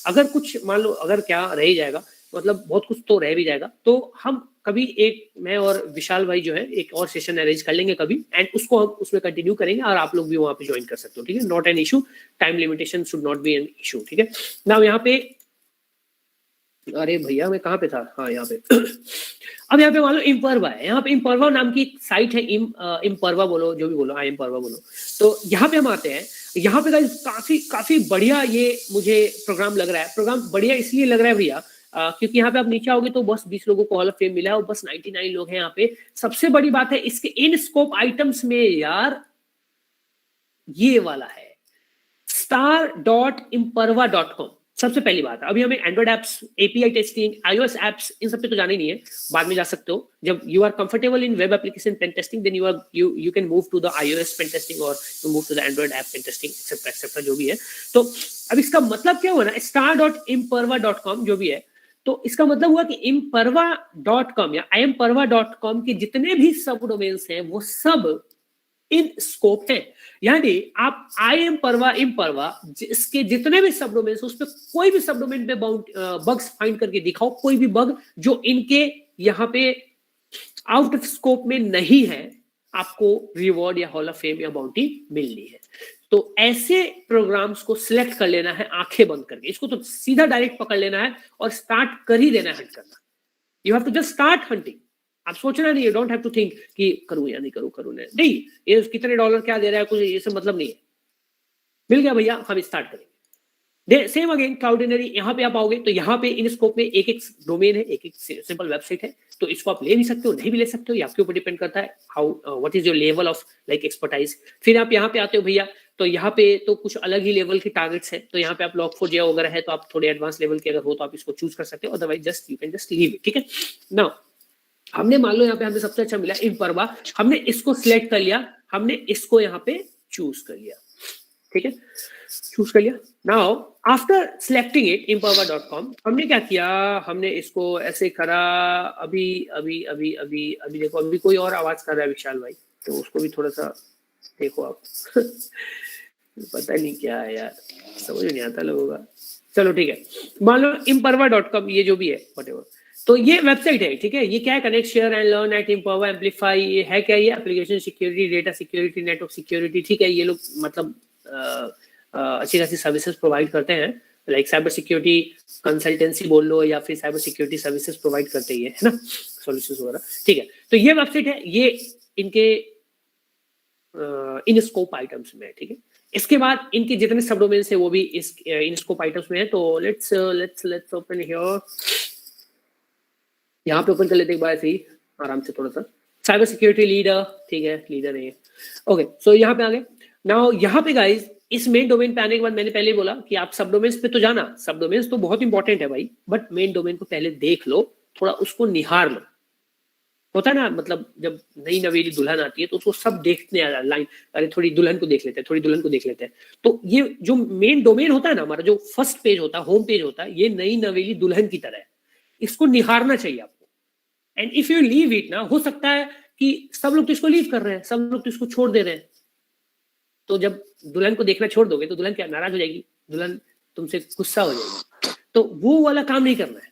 अगर कुछ मान लो अगर क्या रह ही जाएगा, मतलब बहुत कुछ तो रह भी जाएगा, तो हम कभी एक मैं और विशाल भाई जो है एक और सेशन अरेंज कर लेंगे कभी, एंड उसको हम उसमें कंटिन्यू करेंगे और आप लोग भी वहां पे ज्वाइन कर सकते हो, ठीक है. Not an issue. Time limitation should not be an issue, ठीक है. नाउ यहाँ पे, अरे भैया मैं कहाँ पे था, हाँ यहाँ पे. अब यहाँ पे मान लो इम्परवा है. यहाँ पे इम्परवा नाम की एक साइट है. इम्परवा बोलो, जो भी बोलो, आई इम्परवा बोलो. तो यहाँ पे हम आते हैं. यहाँ पे काफी बढ़िया ये मुझे प्रोग्राम लग रहा है. प्रोग्राम बढ़िया इसलिए लग रहा है भैया क्योंकि यहाँ पे आप नीचे आओगे तो बस 20 लोगों को हॉल ऑफ फेम मिला है और बस 99 लोग हैं यहाँ पे. सबसे बड़ी बात है इसके इन स्कोप आइटम्स में यार ये वाला है star.imperva.com. सबसे पहली बात है, अभी हमें Android apps, API testing, iOS apps, इन सब पे तो जाना ही नहीं है. बाद में जा सकते हो जब you are comfortable in web application pen testing, then you can move to the iOS pen testing और you move to the Android app pen testing etcetera जो भी है. तो अब इसका मतलब क्या हुआ ना, star.imperva.com जो भी है, तो इसका मतलब हुआ कि imperva.com या imperva.com के जितने भी सब डोमेन्स हैं वो सब इन स्कोप है. यानी आप imperva इसके जितने भी सब डोमेन उस पे कोई भी सब डोमेन पे बग्स फाइंड करके दिखाओ, कोई भी बग जो इनके यहाँ पे आउट ऑफ स्कोप में नहीं है, आपको रिवॉर्ड या हॉल ऑफ फेम या बाउंटी मिलनी है. तो ऐसे प्रोग्राम्स को सिलेक्ट कर लेना है आंखें बंद करके. इसको तो सीधा डायरेक्ट पकड़ लेना है और स्टार्ट कर ही देना है हंट करना. You have to just start hunting. आप सोचना नहीं, you don't have to think कि करूं या नहीं करूं नहीं. ये कितने डॉलर क्या दे रहा है, कुछ ये सब मतलब नहीं है. मिल गया भैया, हम स्टार्ट करेंगे. Same again Cloudinary. यहाँ पे आप आओगे तो यहाँ पे इन स्कोप में एक डोमेन है, एक सिंपल वेबसाइट है. तो इसको आप ले भी सकते हो, नहीं भी ले सकते हो, ये आपके ऊपर डिपेंड करता है how what is your level of like expertise. फिर आप यहाँ पे आते हो भैया, तो यहाँ पे तो कुछ अलग ही लेवल के टारगेट्स हैं. तो यहाँ पे आप log4j वगैरह है, तो आप थोड़े एडवांस लेवल के अगर हो तो आप इसको चूज कर सकते हो, otherwise just you can just leave it, ठीक है. नाउ हमने मान लो यहाँ पे हमें सबसे अच्छा मिला इम्परवा, हमने इसको सिलेक्ट कर लिया, हमने इसको यहाँ पे चूज कर लिया, ठीक है, चूज कर लिया. Now after selecting it imperva.com हमने क्या किया, हमने इसको ऐसे करा. अभी देखो, अभी कोई और आवाज कर रहा है विशाल भाई, तो उसको भी थोड़ा सा देखो आप. पता नहीं क्या है यार, समझ नहीं आता लोगों का. चलो ठीक है, मान लो imperva.com ये जो भी है व्हाटएवर, तो ये वेबसाइट है, ठीक है. ये क्या है, connect share and learn eight imperva amplify. ये है क्या, ये application security, data security, network security, ठीक है. ये लोग मतलब अच्छी खासी सर्विसेज प्रोवाइड करते हैं, लाइक साइबर सिक्योरिटी कंसल्टेंसी बोल लो या फिर साइबर सिक्योरिटी सर्विसेज प्रोवाइड करते ही है ना. सॉल्यूशंस वगैरह, ठीक है। तो ये वेबसाइट है, ये इनके इन स्कोप आइटम्स में है, ठीक है। इसके बाद इनके जितने सब डोमेन्स है वो भी इस इन स्कोप आइटम्स में है। तो लेट्स ओपन हियर, यहाँ पे ओपन कर लेते एक बार ऐसे ही आराम से थोड़ा सा। साइबर सिक्योरिटी लीडर, ठीक है, लीडर नहीं है, ओके। सो यहाँ पे आ गए। नाउ यहाँ पे गाइज इस मेन डोमेन पे आने के बाद मैंने पहले बोला कि आप सब डोमेन्स पे तो जाना, सब डोमेन्स तो बहुत इंपॉर्टेंट है भाई, बट मेन डोमेन को पहले देख लो, थोड़ा उसको निहार लो। होता है ना, मतलब जब नई नवेली दुल्हन आती है तो उसको सब देखने आ लाइन, अरे थोड़ी दुल्हन को देख लेते हैं, थोड़ी दुल्हन को देख लेते हैं। तो ये जो मेन डोमेन होता है ना, हमारा जो फर्स्ट पेज होता है, होम पेज होता है, ये नई नवेली दुल्हन की तरह है, इसको निहारना चाहिए आपको। And if you leave it ना, हो सकता है कि सब लोग तो इसको लीव कर रहे हैं, सब लोग तो इसको छोड़ दे रहे हैं। तो जब दुल्हन को देखना छोड़ दोगे तो दुल्हन क्या नाराज हो जाएगी, दुल्हन तुमसे गुस्सा हो जाएगी। तो वो वाला काम नहीं करना है,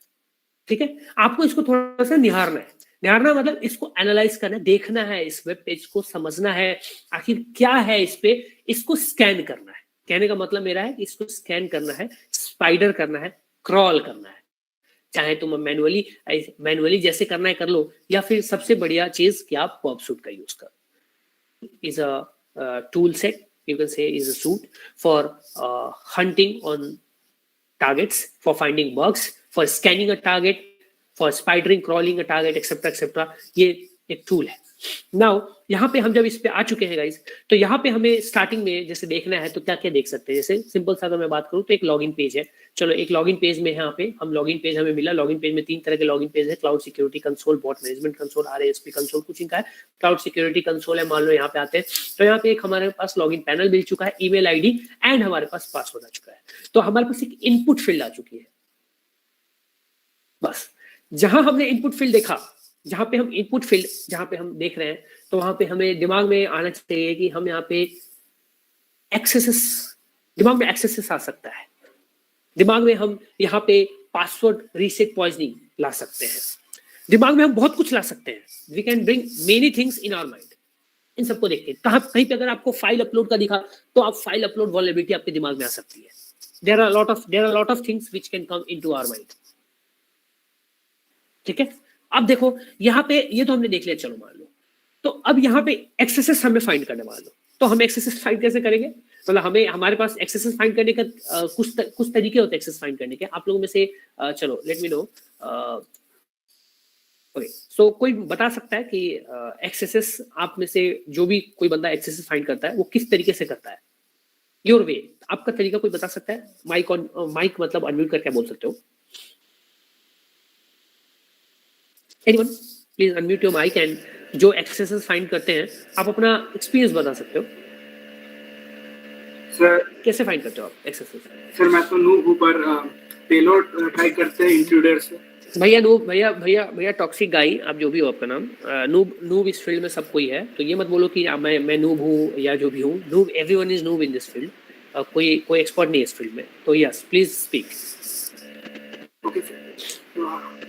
ठीक है। आपको इसको थोड़ा सा निहारना है। निहारना मतलब इसको एनालाइज करना है, देखना है, इस वेब पेज को समझना है, आखिर क्या है इस पे, इसको स्कैन करना है। कहने का मतलब मेरा है कि इसको स्कैन करना है, स्पाइडर करना है, क्रॉल करना है। चाहे तुम मैनुअली जैसे करना है कर लो, या फिर सबसे बढ़िया चीज कि आप पॉपसूट का यूज करो। Is a tool set, you can say is a suit for hunting on targets, for finding bugs, for scanning a target, for spidering, crawling a target, etc. ये एक टूल है। नाउ यहाँ पे हम जब इस पे आ चुके हैं गाइज, तो यहाँ पे हमें स्टार्टिंग में जैसे देखना है तो क्या क्या देख सकते हैं। जैसे सिंपल सा अगर मैं बात करूँ तो एक लॉगिन पेज है। चलो एक लॉगिन पेज में यहाँ पे हम लॉगिन पेज हमें मिला। लॉगिन पेज में 3 तरह के लॉगिन पेज है, cloud security console, bot management console, RASP console, कुछ इनका है। क्लाउड सिक्योरिटी कंसोल है, मान लो यहाँ पे आते हैं तो यहाँ पे एक हमारे पास लॉगिन पैनल मिल चुका है, ईमेल आईडी एंड हमारे पास पासवर्ड आ चुका है। तो हमारे पास एक इनपुट फील्ड आ चुकी है। बस जहां हमने इनपुट फील्ड देखा, जहां पे हम इनपुट फील्ड जहां पे हम देख रहे हैं, तो वहां पे हमें दिमाग में आना चाहिए कि हम यहाँ पे एक्सेसेस, दिमाग में एक्सेसेस आ सकता है, दिमाग में हम यहाँ पे पासवर्ड रीसेट पॉइजनिंग ला सकते हैं, दिमाग में हम बहुत कुछ ला सकते हैं। We can bring many things in our mind. इन सबको देख के कहीं पे अगर आपको फाइल अपलोड का दिखा तो आप फाइल अपलोड वल्नरेबिलिटी आपके दिमाग में आ सकती है। There are lot of things which can come into our mind, ठीक है। अब देखो यहाँ पे ये तो हमने देख लिया, चलो मान लो। तो अब यहाँ पे एक्सेसेस हमें फाइंड करने, मान लो तो हम एक्सेसेस फाइंड कैसे करेंगे। मतलब हमें हमारे पास एक्सेसेस फाइंड करने का कुछ तरीके होते हैं एक्सेस फाइंड करने के। आप लोगों में से चलो लेट मी नो, ओके, सो कोई बता सकता है कि एक्सेसेस आप में से जो भी कोई बंदा एक्सेसेस फाइंड करता है वो किस तरीके से करता है, योर वे, आपका तरीका कोई बता सकता है। माइक मतलब अनम्यूट करके बोल सकते हो। Anyone please unmute your mic and जो एक्सेसेस फाइंड करते हैं आप अपना एक्सपीरियंस बता सकते हो। सर कैसे फाइंड करते हो आप एक्सेसेस? सर मैं तो नूब ऊपर पेलोड ट्राई करते हैं इंट्रूडर से। भैया नूब, भैया टॉक्सिक गाई, आप जो भी हो आपका नाम, नूब इस फील्ड में सब कोई है, तो ये मत बोलो कि मैं नूब हूँ या जो भी हूँ। Noob, everyone is noob in this field. कोई एक्सपर्ट नहीं है इस फील्ड में। तो yes please speak. Okay sir,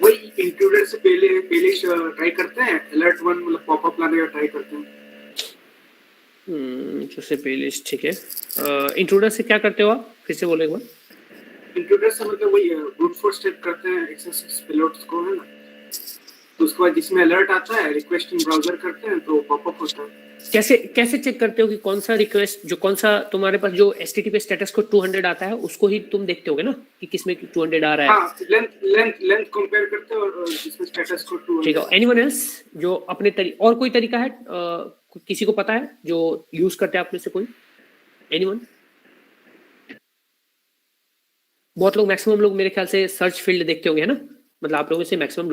वही इंट्रूडर से पहले ट्राई करते हैं, अलर्ट 1 मतलब पॉपअप लाने का ट्राई करते हैं। सबसे पहले ठीक है। इंट्रूडर से क्या करते हो आप, फिर से बोलो एक बार। इंट्रूडर से मतलब वही ब्रूट फोर्स स्टेप करते हैं एक्सेस पेलोड्स को, है ना। तो उसके बाद जिसमें अलर्ट आता है रिक्वेस्ट इन ब्राउजर करते हैं तो पॉपअप होता है। कैसे चेक करते हो कि कौन सा रिक्वेस्ट, जो कौन सा तुम्हारे पास जो HTTP स्टेटस को 200 आता है उसको ही तुम देखते होगे ना कि किसमें 200 आ रहा है। हाँ, लेंथ कंपेयर करते हैं और जिसमें स्टेटस को 200। ठीक है। एनीवन एल्स जो अपने और कोई तरीका है किसी को पता है जो यूज करते हैं आप में से कोई? एनीवन? बहुत लोग, मैक्सिमम लोग मेरे ख्याल से सर्च फील्ड देखते होंगे, है ना। मतलब आप लोगों में से मैक्सिमम लोग